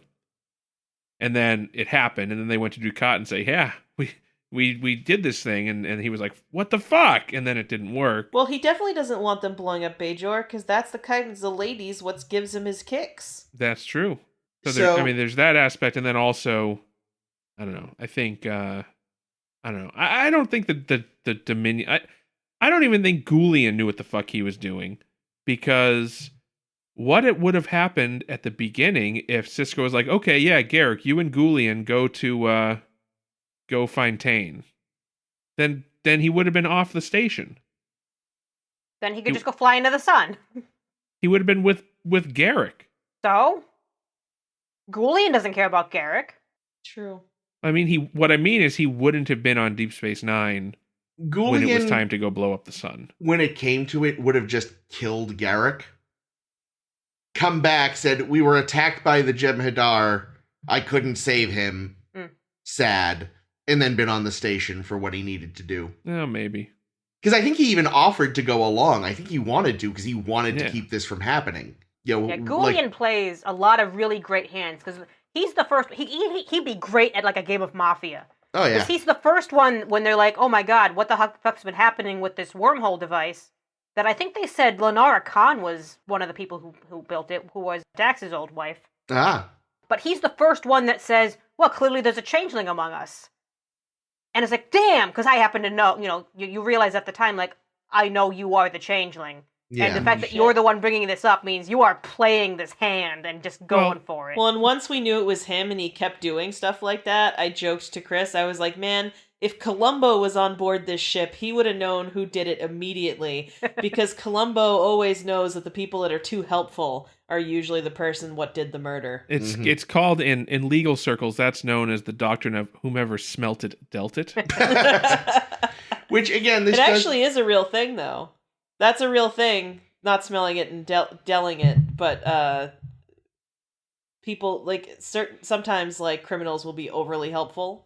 Speaker 4: And then it happened, and then they went to Dukat and say, yeah, we did this thing, and he was like, what the fuck? And then it didn't work.
Speaker 3: Well, he definitely doesn't want them blowing up Bajor, because that's the kinds of ladies what gives him his kicks.
Speaker 4: That's true. So there's that aspect, and then also, I don't know. I think, I don't know. I don't think that the Dominion. I don't even think Julian knew what the fuck he was doing, because what it would have happened at the beginning if Sisko was like, okay, yeah, Garak, you and Julian go find Tane. Then he would have been off the station.
Speaker 2: Then he could just go fly into the sun.
Speaker 4: He would have been with Garak.
Speaker 2: So? Julian doesn't care about Garak.
Speaker 3: True.
Speaker 4: I mean, what I mean is he wouldn't have been on Deep Space Nine when it was time to go blow up the sun.
Speaker 1: When it came to it, would have just killed Garak. Come back, said, we were attacked by the Jem'Hadar. I couldn't save him. Sad. And then been on the station for what he needed to do.
Speaker 4: Oh, maybe.
Speaker 1: Because I think he even offered to go along. I think he wanted to, because he wanted to keep this from happening.
Speaker 2: Julian plays a lot of really great hands, because he's the first. He'd be great at a game of Mafia.
Speaker 1: Oh, yeah.
Speaker 2: Because he's the first one when they're like, oh my god, what the fuck's been happening with this wormhole device? That I think they said Lenara Khan was one of the people who built it, who was Dax's old wife.
Speaker 1: Ah.
Speaker 2: But he's the first one that says, well, clearly there's a changeling among us. And it's like, damn, because I happen to know, you realize at the time, I know you are the changeling. Yeah. And the fact that you're the one bringing this up means you are playing this hand and just going for it.
Speaker 3: Well, and once we knew it was him and he kept doing stuff like that, I joked to Chris, I was like, man, if Columbo was on board this ship, he would have known who did it immediately. Because Columbo always knows that the people that are too helpful are usually the person what did the murder.
Speaker 4: It's called, in legal circles, that's known as the doctrine of whomever smelt it, dealt it.
Speaker 1: Which, again,
Speaker 3: it actually is a real thing, though. That's a real thing, not smelling it and delling it, but people, sometimes, criminals will be overly helpful.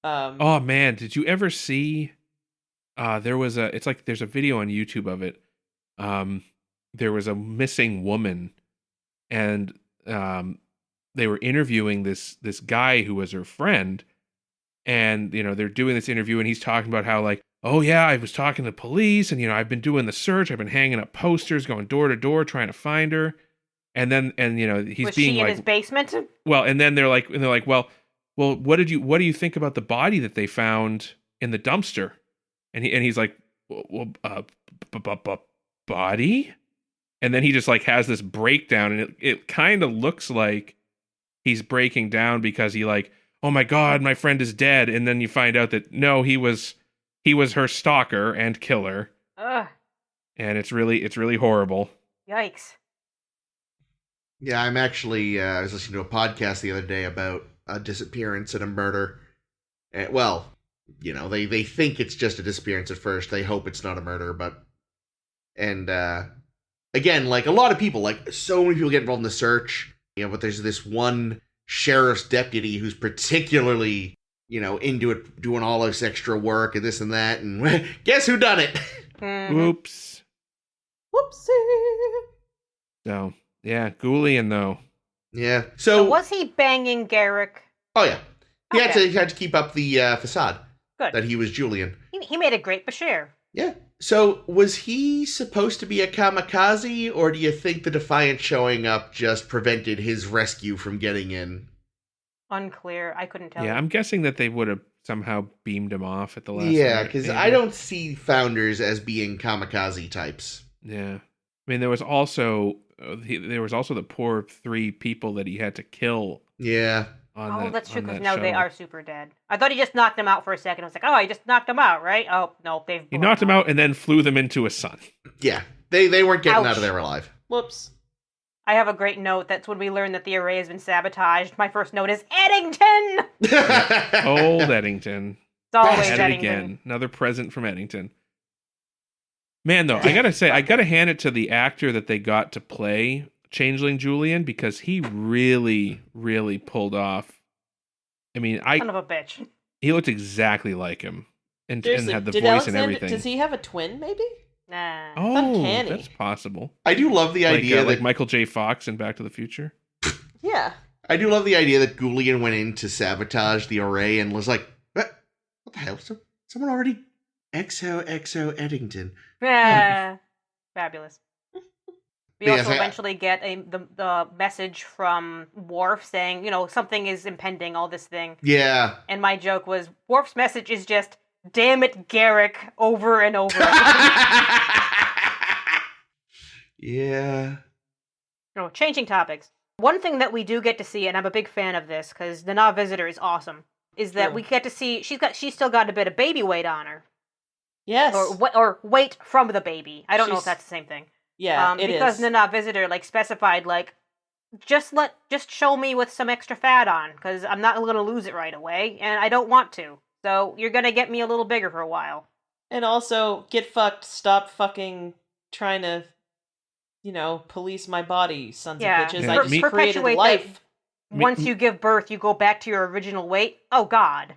Speaker 4: Oh, man, did you ever see, there's a video on YouTube of it. There was a missing woman, and they were interviewing this guy who was her friend, and, they're doing this interview, and he's talking about how, oh yeah, I was talking to the police, and I've been doing the search, I've been hanging up posters, going door to door, trying to find her. And then he's
Speaker 2: Was
Speaker 4: being
Speaker 2: she in his basement?
Speaker 4: well, and then they're like, well, what do you think about the body that they found in the dumpster? And he's like, body? And then he just like has this breakdown, and it kind of looks like he's breaking down because he like, oh my God, my friend is dead. And then you find out that no, he was her stalker and killer.
Speaker 2: Ugh.
Speaker 4: And it's really horrible.
Speaker 2: Yikes.
Speaker 1: Yeah, I'm actually, I was listening to a podcast the other day about a disappearance and a murder. Well, they think it's just a disappearance at first. They hope it's not a murder, but... And, again, like, a lot of people, like, so many people get involved in the search, but there's this one sheriff's deputy who's particularly, into it, doing all this extra work and this and that, and guess who done it?
Speaker 2: Mm-hmm.
Speaker 4: Oops.
Speaker 3: Whoopsie.
Speaker 4: So, yeah, Julian, though.
Speaker 1: Yeah.
Speaker 2: So was he banging Garak?
Speaker 1: Oh, yeah. He
Speaker 2: Okay.
Speaker 1: had to keep up the facade
Speaker 2: Good.
Speaker 1: that he was Julian.
Speaker 2: He made a great Bashir.
Speaker 1: Yeah. So, was he supposed to be a kamikaze, or do you think the Defiant showing up just prevented his rescue from getting in?
Speaker 2: Unclear. I couldn't tell.
Speaker 4: Yeah, I'm guessing that they would have somehow beamed him off at the last
Speaker 1: Yeah,
Speaker 4: minute,
Speaker 1: because
Speaker 4: maybe.
Speaker 1: I don't see Founders as being kamikaze types.
Speaker 4: Yeah. I mean, there was also the poor 3 people that he had to kill.
Speaker 1: Yeah.
Speaker 2: That's true,
Speaker 4: on
Speaker 2: because
Speaker 4: that
Speaker 2: now they
Speaker 4: show.
Speaker 2: are super dead. I thought he just knocked them out for a second. I was like, oh, he just knocked them out, right? Oh, no, they've...
Speaker 4: He knocked him out and then flew them into a sun.
Speaker 1: Yeah. They weren't getting
Speaker 2: Ouch.
Speaker 1: out of there alive.
Speaker 3: Whoops.
Speaker 2: I have a great note. That's when we learn that the array has been sabotaged. My first note is Eddington!
Speaker 4: Old Eddington.
Speaker 2: It's always
Speaker 4: At it
Speaker 2: Eddington.
Speaker 4: again. Another present from Eddington. Man, though, I gotta say, I gotta hand it to the actor that they got to play Changeling Julian, because he really, really pulled off. I mean,
Speaker 2: Son of a bitch.
Speaker 4: he looked exactly like him, and
Speaker 3: Seriously,
Speaker 4: had the
Speaker 3: did
Speaker 4: voice
Speaker 3: Alexander,
Speaker 4: and everything.
Speaker 3: does he have a twin, maybe?
Speaker 2: Nah.
Speaker 4: Oh,
Speaker 3: Uncanny.
Speaker 4: that's possible.
Speaker 1: I do love the idea
Speaker 4: like
Speaker 1: that
Speaker 4: Michael J. Fox in Back to the Future.
Speaker 3: Yeah.
Speaker 1: I do love the idea that Julian went in to sabotage the array and was like, what the hell? Someone already XOXO Eddington.
Speaker 2: Yeah. Fabulous. We
Speaker 1: But
Speaker 2: also
Speaker 1: yes,
Speaker 2: eventually get the message from Worf saying, something is impending, all this thing.
Speaker 1: Yeah.
Speaker 2: And my joke was, Worf's message is just, damn it, Garak, over and over again.
Speaker 1: Yeah.
Speaker 2: Changing topics. One thing that we do get to see, and I'm a big fan of this, because the Na'vi Visitor is awesome, is that we get to see, she's still got a bit of baby weight on her.
Speaker 3: Yes.
Speaker 2: Or weight from the baby. I don't know if that's the same thing.
Speaker 3: Yeah, it
Speaker 2: because
Speaker 3: is.
Speaker 2: the Na'vi Visitor specified just show me with some extra fat on, because I'm not going to lose it right away, and I don't want to. So you're going to get me a little bigger for a while.
Speaker 3: And also, get fucked, stop fucking trying to, police my body, sons of bitches.
Speaker 4: Yeah,
Speaker 3: I just created
Speaker 2: perpetuate
Speaker 3: life.
Speaker 2: Once you give birth, you go back to your original weight. Oh, God.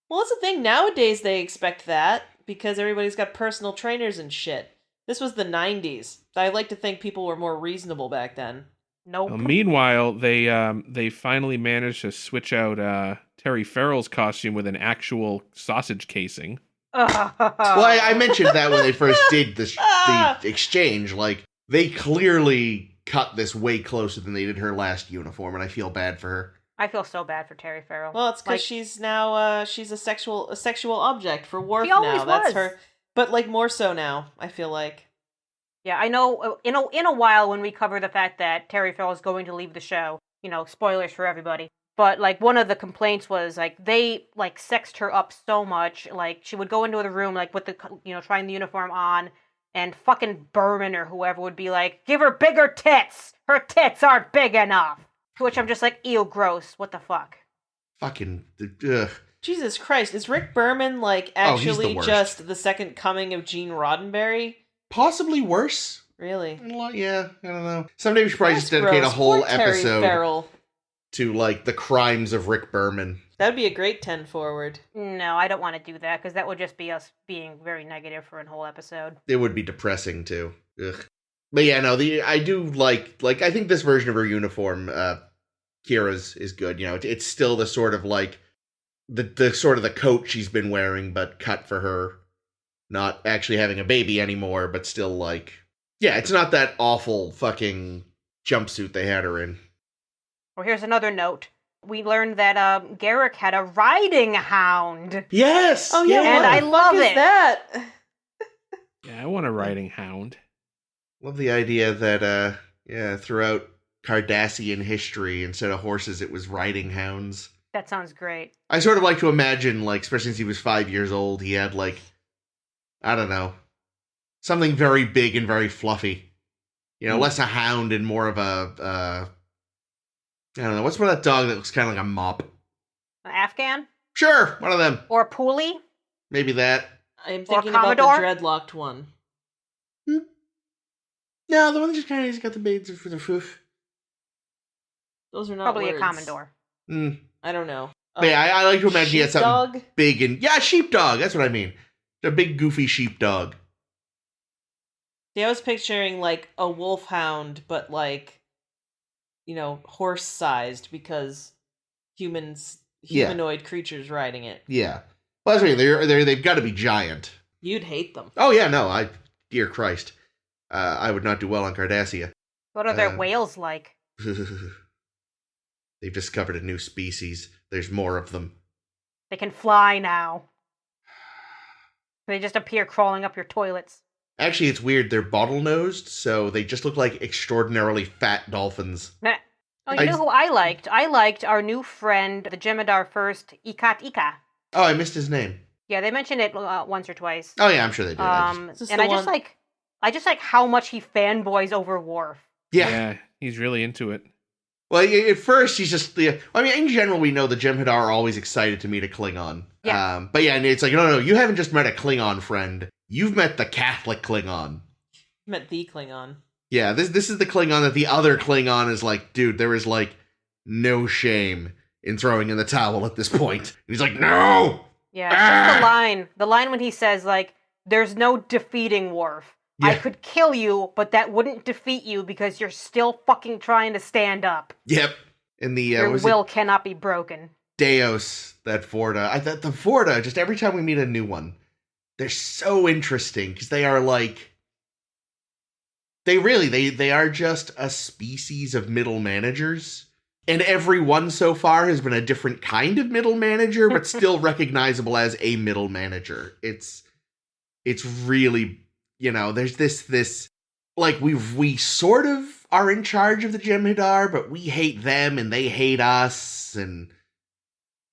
Speaker 3: Well, that's the thing. Nowadays, they expect that, because everybody's got personal trainers and shit. This was the 90s. I like to think people were more reasonable back then.
Speaker 2: Nope.
Speaker 4: Meanwhile, they finally managed to switch out Terry Farrell's costume with an actual sausage casing.
Speaker 1: Well, I mentioned that when they first did the exchange. Like, they clearly cut this way closer than they did her last uniform, and I feel bad for her.
Speaker 2: I feel so bad for Terry Farrell.
Speaker 3: Well, it's because she's now she's a sexual object for Worf
Speaker 2: She always
Speaker 3: now. That's
Speaker 2: was.
Speaker 3: her, but more so now. I feel like.
Speaker 2: Yeah, I know. In a while, when we cover the fact that Terry Farrell is going to leave the show, spoilers for everybody. But one of the complaints was they sexed her up so much. She would go into the room with the trying the uniform on, and fucking Berman or whoever would be like, "Give her bigger tits. Her tits aren't big enough." To which I'm just like, "Ew, gross. What the fuck?"
Speaker 1: Fucking ugh.
Speaker 3: Jesus Christ, is Rick Berman actually
Speaker 1: worst.
Speaker 3: just the second coming of Gene Roddenberry?
Speaker 1: Possibly worse.
Speaker 3: Really?
Speaker 1: Yeah, I don't know. Someday we should probably just
Speaker 3: That's
Speaker 1: dedicate
Speaker 3: gross.
Speaker 1: a whole
Speaker 3: Poor Terry
Speaker 1: episode
Speaker 3: Farrell.
Speaker 1: to the crimes of Rick Berman.
Speaker 3: That'd be a great 10 forward.
Speaker 2: No, I don't want to do that, because that would just be us being very negative for a whole episode.
Speaker 1: It would be depressing too. Ugh. But yeah, no, I do like I think this version of her uniform, Kira's, is good. It's still the sort of the sort of the coat she's been wearing, but cut for her. Not actually having a baby anymore, but still yeah, it's not that awful fucking jumpsuit they had her in.
Speaker 2: Well, here's another note. We learned that Garak had a riding hound.
Speaker 1: Yes!
Speaker 3: Oh yeah,
Speaker 2: And
Speaker 3: what
Speaker 2: I
Speaker 3: the
Speaker 2: love
Speaker 3: fuck is
Speaker 2: it.
Speaker 3: that?
Speaker 4: Yeah, I want a riding hound.
Speaker 1: Love the idea that, throughout Cardassian history, instead of horses, it was riding hounds.
Speaker 2: That sounds great.
Speaker 1: I sort of like to imagine, like, especially since he was 5 years old, he had, like, I don't know, something very big and very fluffy. You know, less a hound and more of a, I don't know, what's that dog that looks kind of like a mop?
Speaker 2: An Afghan?
Speaker 1: Sure, one of them.
Speaker 2: Or a Puli?
Speaker 1: Maybe that.
Speaker 3: I'm
Speaker 2: Or
Speaker 3: thinking about the
Speaker 2: Commodore?
Speaker 3: dreadlocked one.
Speaker 1: No, the one that just kind of got the beads for the foof.
Speaker 3: Those are not
Speaker 2: Probably
Speaker 3: words.
Speaker 2: a Commodore.
Speaker 3: I don't know.
Speaker 1: But yeah, I like to imagine he had something
Speaker 3: Sheepdog?
Speaker 1: big and... Yeah, sheepdog, that's what I mean. A big, goofy sheepdog.
Speaker 3: See, I was picturing, like, a wolfhound, but, like, you know, horse-sized, because humanoid creatures riding it.
Speaker 1: Yeah. Well, that's what I mean. They've got to be giant.
Speaker 3: You'd hate them.
Speaker 1: Oh, yeah, no, dear Christ. I would not do well on Cardassia.
Speaker 2: What are their whales like?
Speaker 1: They've discovered a new species. There's more of them.
Speaker 2: They can fly now. They just appear crawling up your toilets.
Speaker 1: Actually, it's weird. They're bottle-nosed, so they just look like extraordinarily fat dolphins.
Speaker 2: Oh, you know who I liked? I liked our new friend, the Jem'Hadar first, Ikat Ika.
Speaker 1: Oh, I missed his name.
Speaker 2: Yeah, they mentioned it once or twice.
Speaker 1: Oh, yeah, I'm sure they did.
Speaker 2: I just like how much he fanboys over Worf.
Speaker 1: Yeah.
Speaker 4: He's really into it.
Speaker 1: Well, at first, he's just... I mean, in general, we know the Jem'Hadar are always excited to meet a Klingon.
Speaker 2: Yeah.
Speaker 1: But yeah, and it's like, no, you haven't just met a Klingon friend. You've met the Catholic Klingon.
Speaker 3: Met the Klingon.
Speaker 1: Yeah, this is the Klingon that the other Klingon is like, dude, there is, like, no shame in throwing in the towel at this point. And he's like, no!
Speaker 2: Yeah, just the line when he says, like, there's no defeating Worf.
Speaker 1: Yeah.
Speaker 2: I could kill you, but that wouldn't defeat you because you're still fucking trying to stand up.
Speaker 1: Yep. And the
Speaker 2: Your will cannot be broken.
Speaker 1: Deus, that Vorta. I thought the Vorta, just every time we meet a new one, they're so interesting because they are like, they are just a species of middle managers. And every one so far has been a different kind of middle manager, but still recognizable as a middle manager. It's really, you know, there's this, like, we sort of are in charge of the Jem'Hadar, but we hate them and they hate us, and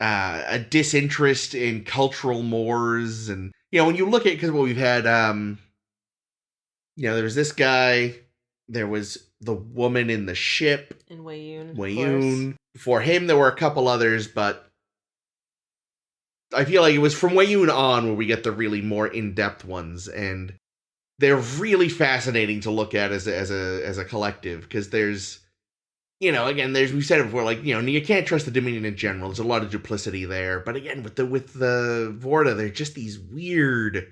Speaker 1: a disinterest in cultural mores. And, you know, when you look at, because we've had, you know, there was this guy, there was the woman in the ship.
Speaker 3: In Weyoun.
Speaker 1: Weyoun. Before him, there were a couple others, but I feel like it was from Weyoun on where we get the really more in-depth ones, and they're really fascinating to look at as a collective, because there's, you know, again, we've said it before, like, you know, you can't trust the Dominion in general. There's a lot of duplicity there, but again, with the Vorta, they're just these weird.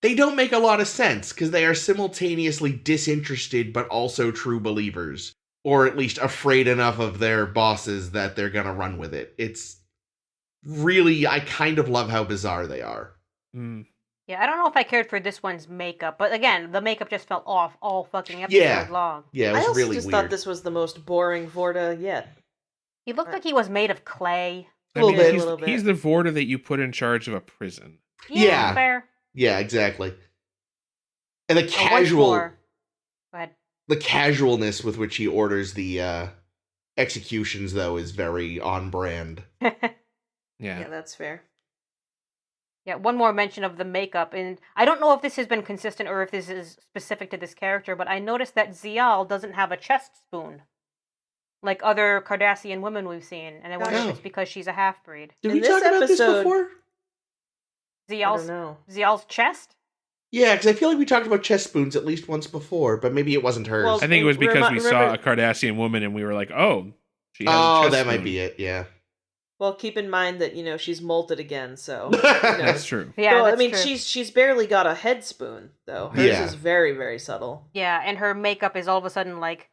Speaker 1: They don't make a lot of sense, because they are simultaneously disinterested, but also true believers. Or at least afraid enough of their bosses that they're gonna run with it. It's really, I kind of love how bizarre they are.
Speaker 2: Yeah, I don't know if I cared for this one's makeup, but again, the makeup just felt off all fucking episode long.
Speaker 1: Yeah, it was
Speaker 3: I also
Speaker 1: really
Speaker 3: just
Speaker 1: weird.
Speaker 3: thought this was the most boring Vorta yet.
Speaker 2: He looked like he was made of clay.
Speaker 4: I
Speaker 1: Little
Speaker 4: mean,
Speaker 1: bit.
Speaker 4: he's the Vorta that you put in charge of a prison.
Speaker 1: Yeah.
Speaker 2: Fair.
Speaker 1: Yeah, exactly. And the
Speaker 2: Go ahead.
Speaker 1: the casualness with which he orders the executions, though, is very on brand.
Speaker 3: Yeah, that's fair.
Speaker 2: Yeah, one more mention of the makeup, and I don't know if this has been consistent or if this is specific to this character, but I noticed that Zial doesn't have a chest spoon, like other Cardassian women we've seen, and I wonder if it's because she's a half-breed.
Speaker 1: Did
Speaker 3: In
Speaker 1: we
Speaker 3: this
Speaker 1: talk about this
Speaker 3: episode-
Speaker 1: before?
Speaker 3: I don't know.
Speaker 2: Zial's chest?
Speaker 1: Yeah, because I feel like we talked about chest spoons at least once before, but maybe it wasn't hers.
Speaker 3: Well,
Speaker 4: I think it was because we saw
Speaker 3: remember-
Speaker 4: a Cardassian woman and we were like, oh, she has a chest
Speaker 1: that might
Speaker 4: spoon.
Speaker 1: be it, yeah.
Speaker 3: Well, keep in mind that, you know, she's molted again, so...
Speaker 4: That's true.
Speaker 2: Yeah,
Speaker 3: So,
Speaker 2: that's
Speaker 3: I mean,
Speaker 2: true.
Speaker 3: she's barely got a head spoon, though. Hers
Speaker 1: Yeah.
Speaker 3: is very, very subtle.
Speaker 2: Yeah, and her makeup is all of a sudden, like,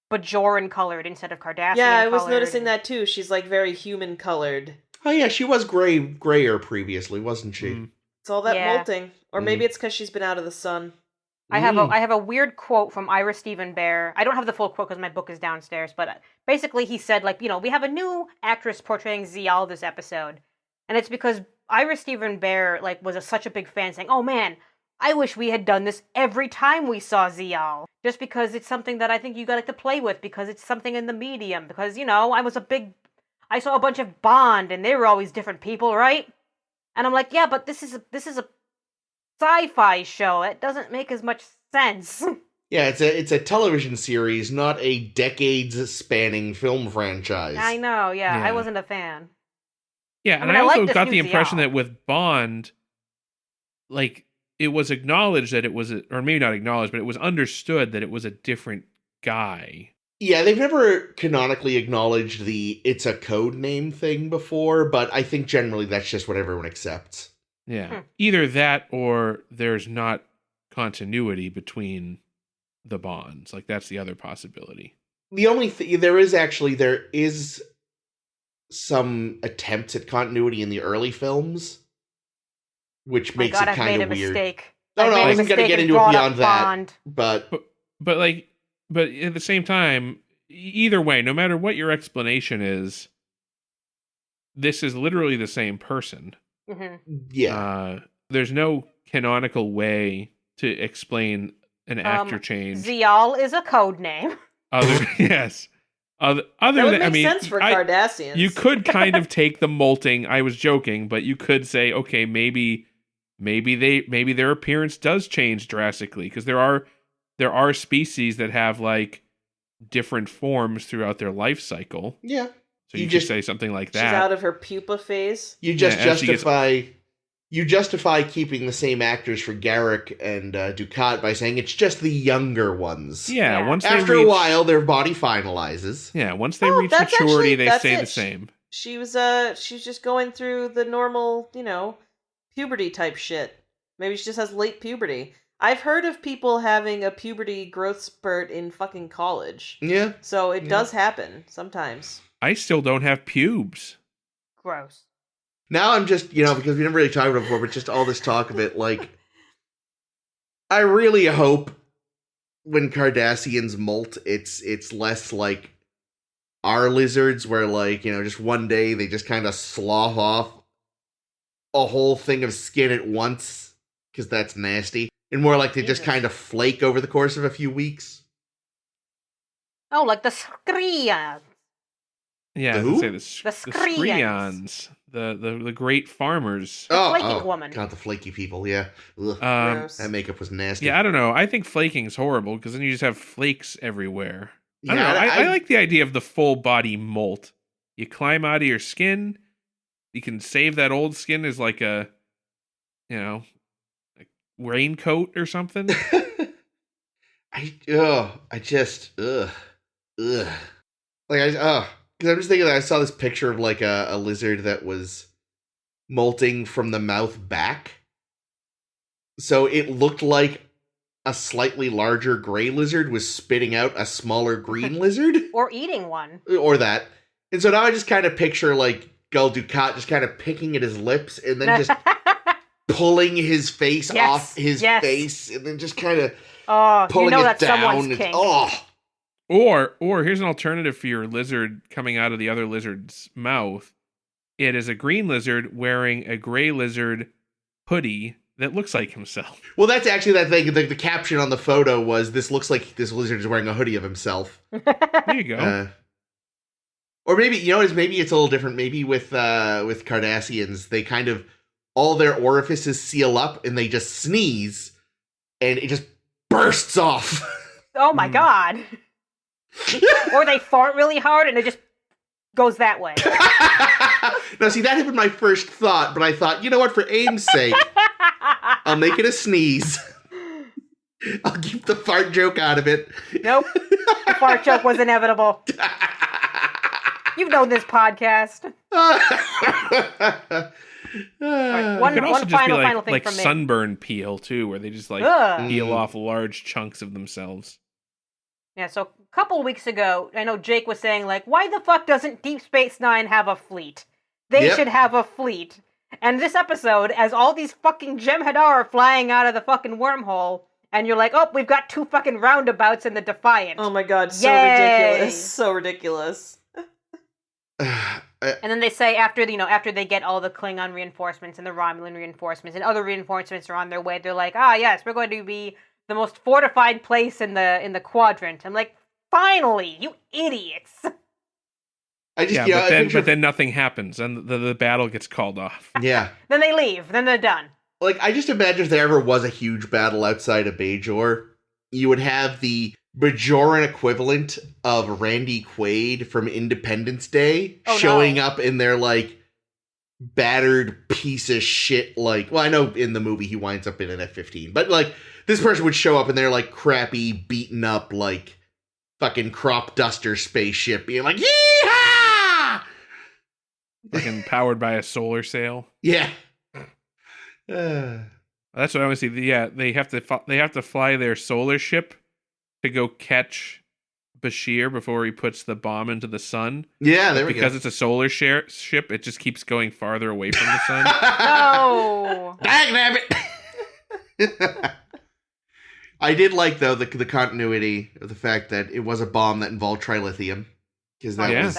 Speaker 2: Bajoran colored instead of Cardassian
Speaker 3: Yeah, I was
Speaker 2: colored,
Speaker 3: noticing
Speaker 2: and-
Speaker 3: that, too. She's, like, very human-colored.
Speaker 1: Oh, yeah, she was grayer previously, wasn't she?
Speaker 4: Mm.
Speaker 3: It's all that
Speaker 2: Yeah.
Speaker 3: molting. Or maybe it's because she's been out of the sun.
Speaker 2: I have a weird quote from Ira Stephen Bear. I don't have the full quote because my book is downstairs, but basically he said, like, we have a new actress portraying Zial this episode, and it's because Ira Stephen Bear, like, was such a big fan, saying, "Oh man, I wish we had done this every time we saw Zial, just because it's something that I think you got to play with, because it's something in the medium, because I saw a bunch of Bond, and they were always different people, right?" And I'm like, yeah, but this is a sci-fi show. It doesn't make as much sense.
Speaker 1: Yeah, it's a television series, not a decades-spanning film franchise.
Speaker 2: I know, yeah. I wasn't a fan.
Speaker 4: Yeah, and I also got the impression that with Bond, like, it was acknowledged that it was, or maybe not acknowledged, but it was understood that it was a different guy.
Speaker 1: Yeah, they've never canonically acknowledged the it's a code name thing before, but I think generally that's just what everyone accepts.
Speaker 4: Yeah. Either that or there's not continuity between the Bonds. Like, that's the other possibility.
Speaker 1: The only thing, there is some attempts at continuity in the early films, which makes it kind of weird.
Speaker 2: Mistake.
Speaker 1: No, I wasn't going to get into it beyond that. But
Speaker 4: at the same time, either way, no matter what your explanation is, this is literally the same person.
Speaker 2: Mm-hmm.
Speaker 1: Yeah.
Speaker 4: There's no canonical way to explain an actor change.
Speaker 2: Zial is a code name.
Speaker 4: Yes. Other
Speaker 3: that would
Speaker 4: than,
Speaker 3: make sense for Cardassians.
Speaker 4: You could kind of take the molting. I was joking, but you could say, okay, maybe their appearance does change drastically, because there are species that have, like, different forms throughout their life cycle.
Speaker 1: Yeah.
Speaker 4: So you could say something like that.
Speaker 3: She's out of her pupa phase.
Speaker 1: You justify keeping the same actors for Garak and Dukat by saying it's just the younger ones.
Speaker 4: Yeah.
Speaker 1: After a while, their body finalizes.
Speaker 4: Yeah. Once they reach maturity, they stay the same.
Speaker 3: She's just going through the normal, puberty type shit. Maybe she just has late puberty. I've heard of people having a puberty growth spurt in fucking college.
Speaker 1: Yeah.
Speaker 3: So it does happen sometimes.
Speaker 4: I still don't have pubes.
Speaker 2: Gross.
Speaker 1: Now I'm just, because we never really talked about it before, but just all this talk of it, like, I really hope when Cardassians molt, it's less like our lizards, where, like, just one day they just kind of slough off a whole thing of skin at once, because that's nasty. And more like they just kind of flake over the course of a few weeks.
Speaker 2: Oh, like the Skrians.
Speaker 4: Yeah,
Speaker 1: the
Speaker 4: Skrians. The great farmers.
Speaker 2: The flaking woman.
Speaker 1: God, the flaky people, yeah. That makeup was nasty.
Speaker 4: Yeah, I don't know. I think flaking's horrible, because then you just have flakes everywhere.
Speaker 1: Yeah,
Speaker 4: I don't know. I like the idea of the full body molt. You climb out of your skin. You can save that old skin as like a, raincoat or something.
Speaker 1: Because I'm just thinking that I saw this picture of, like, a lizard that was molting from the mouth back. So it looked like a slightly larger gray lizard was spitting out a smaller green lizard.
Speaker 2: Or eating one.
Speaker 1: Or that. And so now I just kind of picture, like, Gul Dukat just kind of picking at his lips and then just pulling his face off his face and then just kind of pulling it down.
Speaker 4: Or here's an alternative for your lizard coming out of the other lizard's mouth. It is a green lizard wearing a gray lizard hoodie that looks like himself. Well,
Speaker 1: that's actually that thing. The caption on the photo was, "This looks like this lizard is wearing a hoodie of himself."
Speaker 4: There you go.
Speaker 1: Or maybe, maybe it's a little different. Maybe with Cardassians, they kind of, all their orifices seal up and they just sneeze and it just bursts off.
Speaker 2: Oh my God. Or they fart really hard and it just goes that way.
Speaker 1: Now, see, that had been my first thought, but I thought, you know what, for aim's sake, I'll make it a sneeze. I'll keep the fart joke out of it.
Speaker 2: Nope. The fart joke was inevitable. You've known this podcast. Right, one final thing
Speaker 4: like
Speaker 2: from me.
Speaker 4: sunburn peel too, where they just peel off large chunks of themselves.
Speaker 2: Yeah, so a couple weeks ago, I know Jake was saying, like, why the fuck doesn't Deep Space Nine have a fleet? They should have a fleet. And this episode, as all these fucking Jem'Hadar are flying out of the fucking wormhole, and you're like, oh, we've got 2 fucking roundabouts in the Defiant.
Speaker 3: Oh my god, so
Speaker 2: Yay!
Speaker 3: ridiculous. So ridiculous.
Speaker 2: And then they say after they get all the Klingon reinforcements and the Romulan reinforcements and other reinforcements are on their way, they're like, yes, we're going to be the most fortified place in the quadrant. I'm like, finally, you idiots.
Speaker 4: But then nothing happens, and the battle gets called off.
Speaker 1: Yeah.
Speaker 2: Then they leave. Then they're done.
Speaker 1: Like, I just imagine if there ever was a huge battle outside of Bajor, you would have the Bajoran equivalent of Randy Quaid from Independence Day showing up in their, like, battered piece of shit, like... Well, I know in the movie he winds up in an F-15, but, like, this person would show up in their, like, crappy, beaten up, like, fucking crop duster spaceship, being like, yeehaw!
Speaker 4: Fucking powered by a solar sail.
Speaker 1: Yeah.
Speaker 4: That's what I want to see. Yeah, they have to fly their solar ship to go catch Bashir before he puts the bomb into the sun.
Speaker 1: Yeah, there we go.
Speaker 4: Because it's a solar ship, it just keeps going farther away from the sun.
Speaker 2: No!
Speaker 1: Dang it! I did like, though, the continuity of the fact that it was a bomb that involved trilithium. Because that was...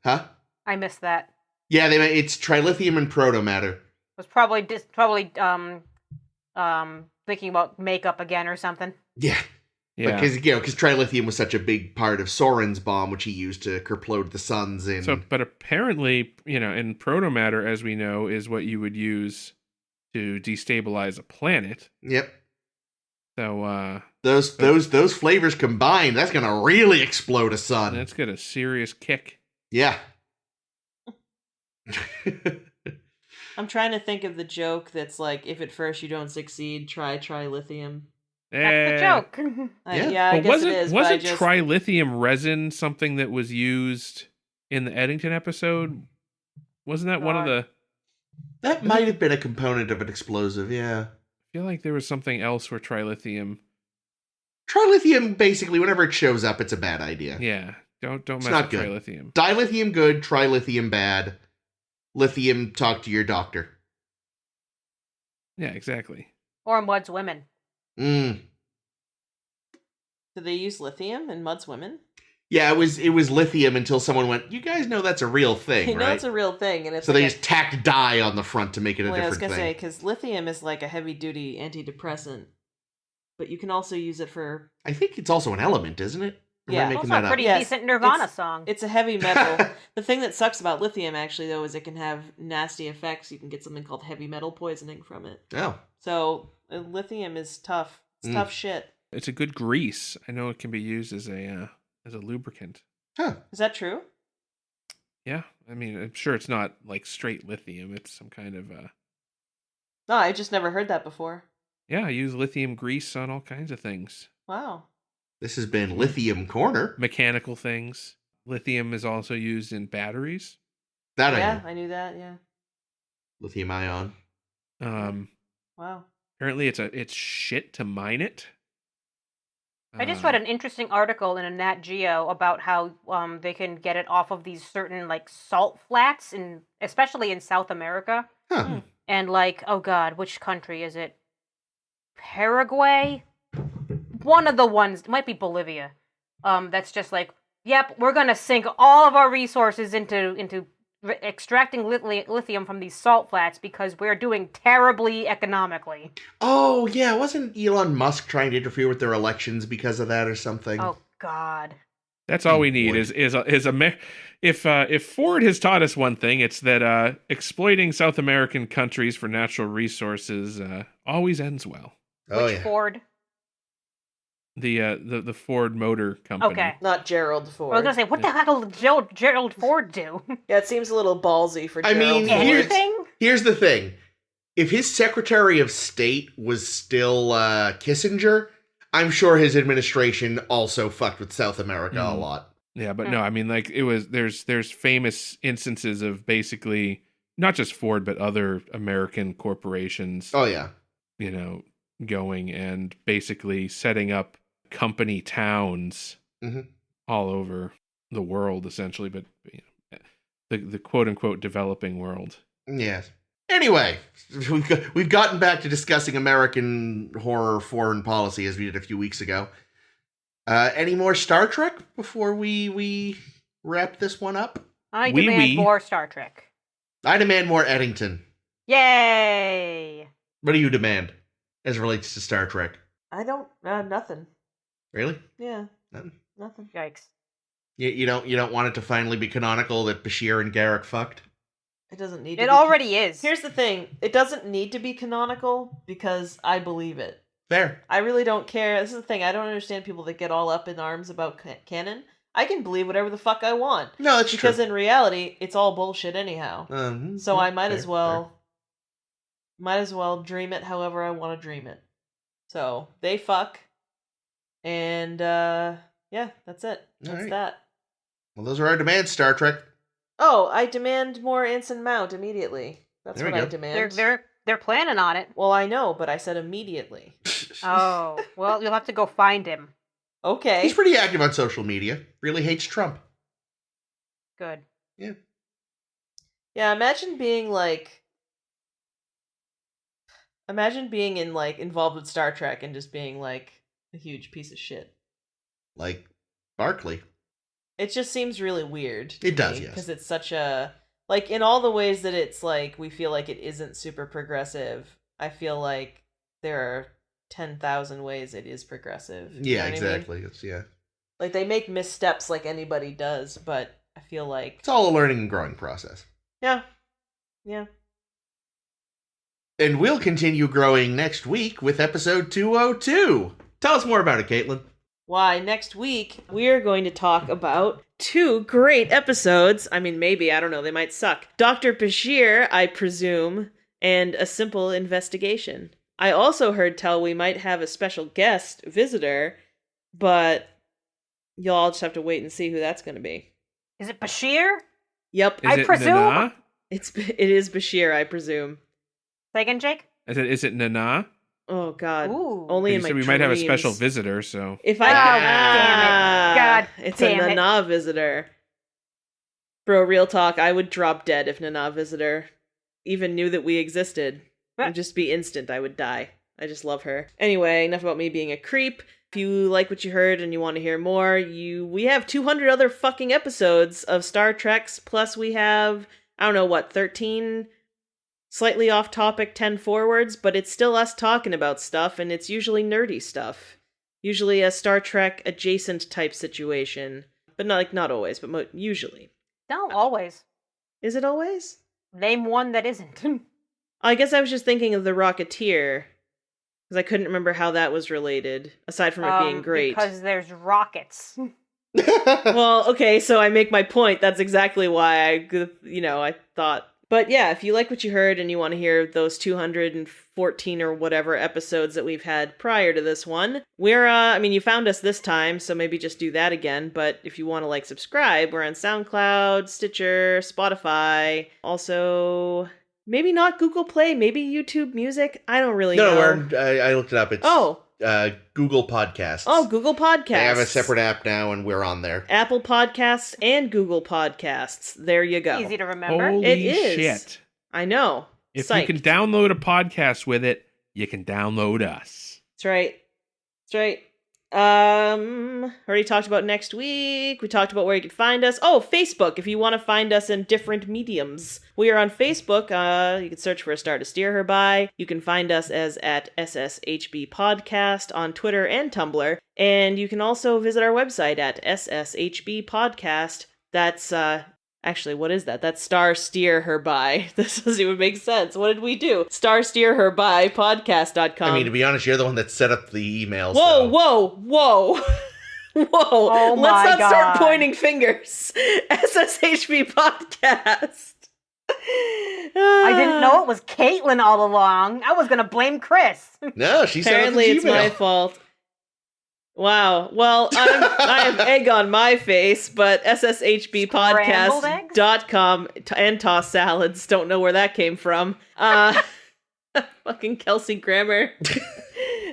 Speaker 1: huh?
Speaker 2: I missed that.
Speaker 1: Yeah, it's trilithium and protomatter.
Speaker 2: Was probably thinking about makeup again or something.
Speaker 1: Yeah. Because trilithium was such a big part of Soren's bomb, which he used to kerplode the suns in.
Speaker 4: So, but apparently, in protomatter, as we know, is what you would use to destabilize a planet.
Speaker 1: Yep.
Speaker 4: So
Speaker 1: those flavors combined, that's gonna really explode a sun.
Speaker 4: That's got a serious kick.
Speaker 1: Yeah.
Speaker 3: I'm trying to think of the joke that's like, if at first you don't succeed, try lithium.
Speaker 2: That's the joke.
Speaker 3: I guess it is.
Speaker 4: Wasn't trilithium resin something that was used in the Eddington episode? Wasn't that one of the...
Speaker 1: That might have been a component of an explosive, yeah.
Speaker 4: I feel like there was something else where trilithium...
Speaker 1: Trilithium, basically, whenever it shows up, it's a bad idea.
Speaker 4: Yeah, don't mess with trilithium.
Speaker 1: Dilithium good, trilithium bad. Lithium, talk to your doctor.
Speaker 4: Yeah, exactly.
Speaker 2: Or Mud's women.
Speaker 1: Mm.
Speaker 3: Do they use lithium in Mud's women?
Speaker 1: Yeah, it was lithium until someone went, you guys know that's a real thing, right?
Speaker 3: You know it's a real thing. And it's
Speaker 1: so they just tacked dye on the front to make it a different thing. I was going to say,
Speaker 3: because lithium is like a heavy-duty antidepressant, but you can also use it for...
Speaker 1: I think it's also an element, isn't it?
Speaker 2: Yeah, it's a pretty decent Nirvana song.
Speaker 3: It's a heavy metal. The thing that sucks about lithium, actually, though, is it can have nasty effects. You can get something called heavy metal poisoning from it.
Speaker 1: Oh.
Speaker 3: So lithium is tough. It's tough shit.
Speaker 4: It's a good grease. I know it can be used as a lubricant.
Speaker 1: Huh.
Speaker 3: Is that true?
Speaker 4: Yeah. I mean, I'm sure it's not like straight lithium. It's some kind of...
Speaker 3: No, I just never heard that before.
Speaker 4: Yeah, I use lithium grease on all kinds of things.
Speaker 3: Wow.
Speaker 1: This has been Lithium Corner.
Speaker 4: Mechanical things. Lithium is also used in batteries.
Speaker 3: I knew that, yeah.
Speaker 1: Lithium ion.
Speaker 3: Wow.
Speaker 4: Apparently it's shit to mine it.
Speaker 2: I just read an interesting article in a Nat Geo about how they can get it off of these certain like salt flats, especially in South America.
Speaker 1: Huh.
Speaker 2: And like, oh god, which country is it? Paraguay? One of the ones, it might be Bolivia. That's just like, yep, we're gonna sink all of our resources into extracting lithium from these salt flats because we're doing terribly economically.
Speaker 1: Oh yeah, wasn't Elon Musk trying to interfere with their elections because of that or something?
Speaker 2: Oh god.
Speaker 4: That's all we need is if Ford has taught us one thing, it's that exploiting South American countries for natural resources always ends well.
Speaker 2: Which Ford?
Speaker 4: The Ford Motor Company.
Speaker 2: Okay.
Speaker 3: Not Gerald Ford.
Speaker 2: I was going to say, what the heck will Gerald Ford do?
Speaker 3: Yeah, it seems a little ballsy for Gerald Ford.
Speaker 1: Here's the thing. If his Secretary of State was still Kissinger, I'm sure his administration also fucked with South America a lot.
Speaker 4: Yeah, but no, I mean, like, there's famous instances of basically, not just Ford, but other American corporations.
Speaker 1: Oh, yeah.
Speaker 4: Going and basically setting up company towns all over the world, essentially, but the quote unquote developing world.
Speaker 1: Yes. Anyway, we've gotten back to discussing American horror foreign policy as we did a few weeks ago. Any more Star Trek before we wrap this one up?
Speaker 2: I demand more Star Trek.
Speaker 1: I demand more Eddington.
Speaker 2: Yay!
Speaker 1: What do you demand as it relates to Star Trek?
Speaker 3: I don't, nothing.
Speaker 1: Really?
Speaker 3: Yeah.
Speaker 1: Nothing.
Speaker 2: Yikes.
Speaker 1: You don't want it to finally be canonical that Bashir and Garak fucked?
Speaker 3: It doesn't need to
Speaker 2: It
Speaker 3: be
Speaker 2: already is.
Speaker 3: Here's the thing. It doesn't need to be canonical because I believe it.
Speaker 1: Fair.
Speaker 3: I really don't care. This is the thing. I don't understand people that get all up in arms about canon. I can believe whatever the fuck I want.
Speaker 1: No, that's
Speaker 3: because
Speaker 1: true.
Speaker 3: in reality, it's all bullshit anyhow. So I might as well dream it however I want to dream it. So they fuck, and yeah, that's it. That's that.
Speaker 1: Well, those are our demands, Star Trek.
Speaker 3: Oh, I demand more Ensign Mount immediately. That's what I demand.
Speaker 2: They're planning on it.
Speaker 3: Well, I know, but I said immediately.
Speaker 2: Oh, well, you'll have to go find him.
Speaker 3: Okay.
Speaker 1: He's pretty active on social media. Really hates Trump.
Speaker 2: Good.
Speaker 1: Yeah.
Speaker 3: Yeah, imagine being involved with Star Trek and just being like a huge piece of shit.
Speaker 1: Like Barkley.
Speaker 3: It just seems really weird.
Speaker 1: It does, yes.
Speaker 3: Because it's such a, like, in all the ways that it's like, we feel like it isn't super progressive, I feel like there are 10,000 ways it is progressive.
Speaker 1: Yeah, exactly. I mean? It's, yeah.
Speaker 3: Like, they make missteps like anybody does, but I feel like...
Speaker 1: It's all a learning and growing process.
Speaker 3: Yeah. Yeah.
Speaker 1: And we'll continue growing next week with episode 202. Tell us more about it, Caitlin.
Speaker 3: Why, next week, we're going to talk about 2 great episodes. I mean, maybe, I don't know, they might suck. Dr. Bashir, I presume, and A Simple Investigation. I also heard tell we might have a special guest visitor, but you'll all just have to wait and see who that's going to be.
Speaker 2: Is it Bashir?
Speaker 3: Yep.
Speaker 2: I presume.
Speaker 4: Nana?
Speaker 3: It is Bashir, I presume.
Speaker 2: Second, Jake?
Speaker 4: Is it Nana?
Speaker 3: Oh, God.
Speaker 2: Ooh.
Speaker 3: Only in my
Speaker 4: we
Speaker 3: dreams.
Speaker 4: might have a special visitor, so...
Speaker 3: If I
Speaker 2: damn it. God
Speaker 3: it's
Speaker 2: damn
Speaker 3: a
Speaker 2: it.
Speaker 3: Nana visitor. Bro, real talk, I would drop dead if Nana visitor even knew that we existed. It would just be instant, I would die. I just love her. Anyway, enough about me being a creep. If you like what you heard and you want to hear more, we have 200 other fucking episodes of Star Treks, plus we have, 13 slightly off topic 10 forwards, but it's still us talking about stuff, and it's usually nerdy stuff. Usually a Star Trek adjacent type situation. But not always, but usually.
Speaker 2: No, always.
Speaker 3: Is it always?
Speaker 2: Name one that isn't.
Speaker 3: I guess I was just thinking of The Rocketeer, because I couldn't remember how that was related, aside from it being great.
Speaker 2: Because there's rockets.
Speaker 3: Well, okay, so I make my point. That's exactly why I thought. But yeah, if you like what you heard and you want to hear those 214 or whatever episodes that we've had prior to this one, we're, you found us this time, so maybe just do that again. But if you want to subscribe, we're on SoundCloud, Stitcher, Spotify, also... maybe not Google Play, maybe YouTube Music. I don't really know.
Speaker 1: No, I looked it up. It's Google Podcasts.
Speaker 3: Oh, Google Podcasts.
Speaker 1: They have a separate app now, and we're on there.
Speaker 3: Apple Podcasts and Google Podcasts. There you go.
Speaker 2: Easy to remember.
Speaker 4: Holy
Speaker 3: It is.
Speaker 4: shit.
Speaker 3: I know.
Speaker 4: If
Speaker 3: Psyched.
Speaker 4: you can download a podcast with it, you can download us.
Speaker 3: That's right. That's right. Already talked about next week. We talked about where you can find us. Oh, Facebook, if you want to find us in different mediums. We are on Facebook. You can search for A Star to Steer Her By. You can find us as at SSHB Podcast on Twitter and Tumblr. And you can also visit our website at SSHB Podcast. That's, actually, what is that? That's Star Steer Her By. This doesn't even make sense. What did we do? Star Steer Her By podcast.com.
Speaker 1: To be honest, you're the one that set up the emails.
Speaker 3: Whoa,
Speaker 1: so.
Speaker 3: whoa.
Speaker 2: Oh
Speaker 3: Let's not
Speaker 2: my
Speaker 3: start
Speaker 2: God.
Speaker 3: pointing fingers. SSHB Podcast.
Speaker 2: I didn't know it was Caitlin all along. I was going to blame Chris.
Speaker 1: No, she set up the
Speaker 3: Apparently it's my
Speaker 1: Gmail.
Speaker 3: fault. Wow. Well, I have egg on my face, but SSHBpodcast.com and toss salads. Don't know where that came from. Fucking Kelsey Grammer.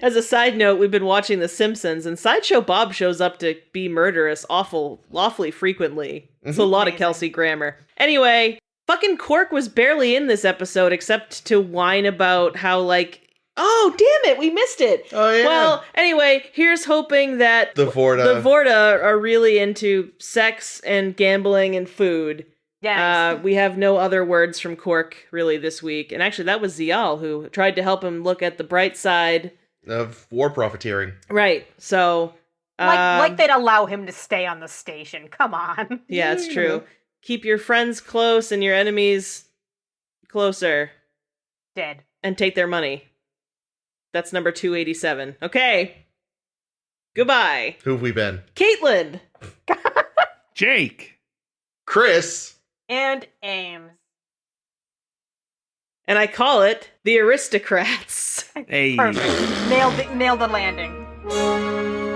Speaker 3: As a side note, we've been watching The Simpsons, and Sideshow Bob shows up to be murderous awfully frequently. It's a lot of
Speaker 2: Amazing.
Speaker 3: Kelsey Grammer. Anyway, Fucking Quark was barely in this episode except to whine about how, like, oh, damn it, we missed it.
Speaker 1: Oh, yeah.
Speaker 3: Well, anyway, here's hoping that
Speaker 1: The Vorta
Speaker 3: are really into sex and gambling and food.
Speaker 2: Yes.
Speaker 3: We have no other words from Quark really this week. And actually, that was Zial who tried to help him look at the bright side
Speaker 1: of war profiteering.
Speaker 3: Right. So,
Speaker 2: like they'd allow him to stay on the station. Come on.
Speaker 3: Yeah, it's true. Keep your friends close and your enemies closer.
Speaker 2: Dead.
Speaker 3: And take their money. That's number 287. Okay. Goodbye.
Speaker 1: Who've we been?
Speaker 3: Caitlin.
Speaker 4: Jake.
Speaker 1: Chris.
Speaker 2: And Ames.
Speaker 3: And I call it the Aristocrats.
Speaker 4: Hey.
Speaker 2: Perfect. Nailed the landing.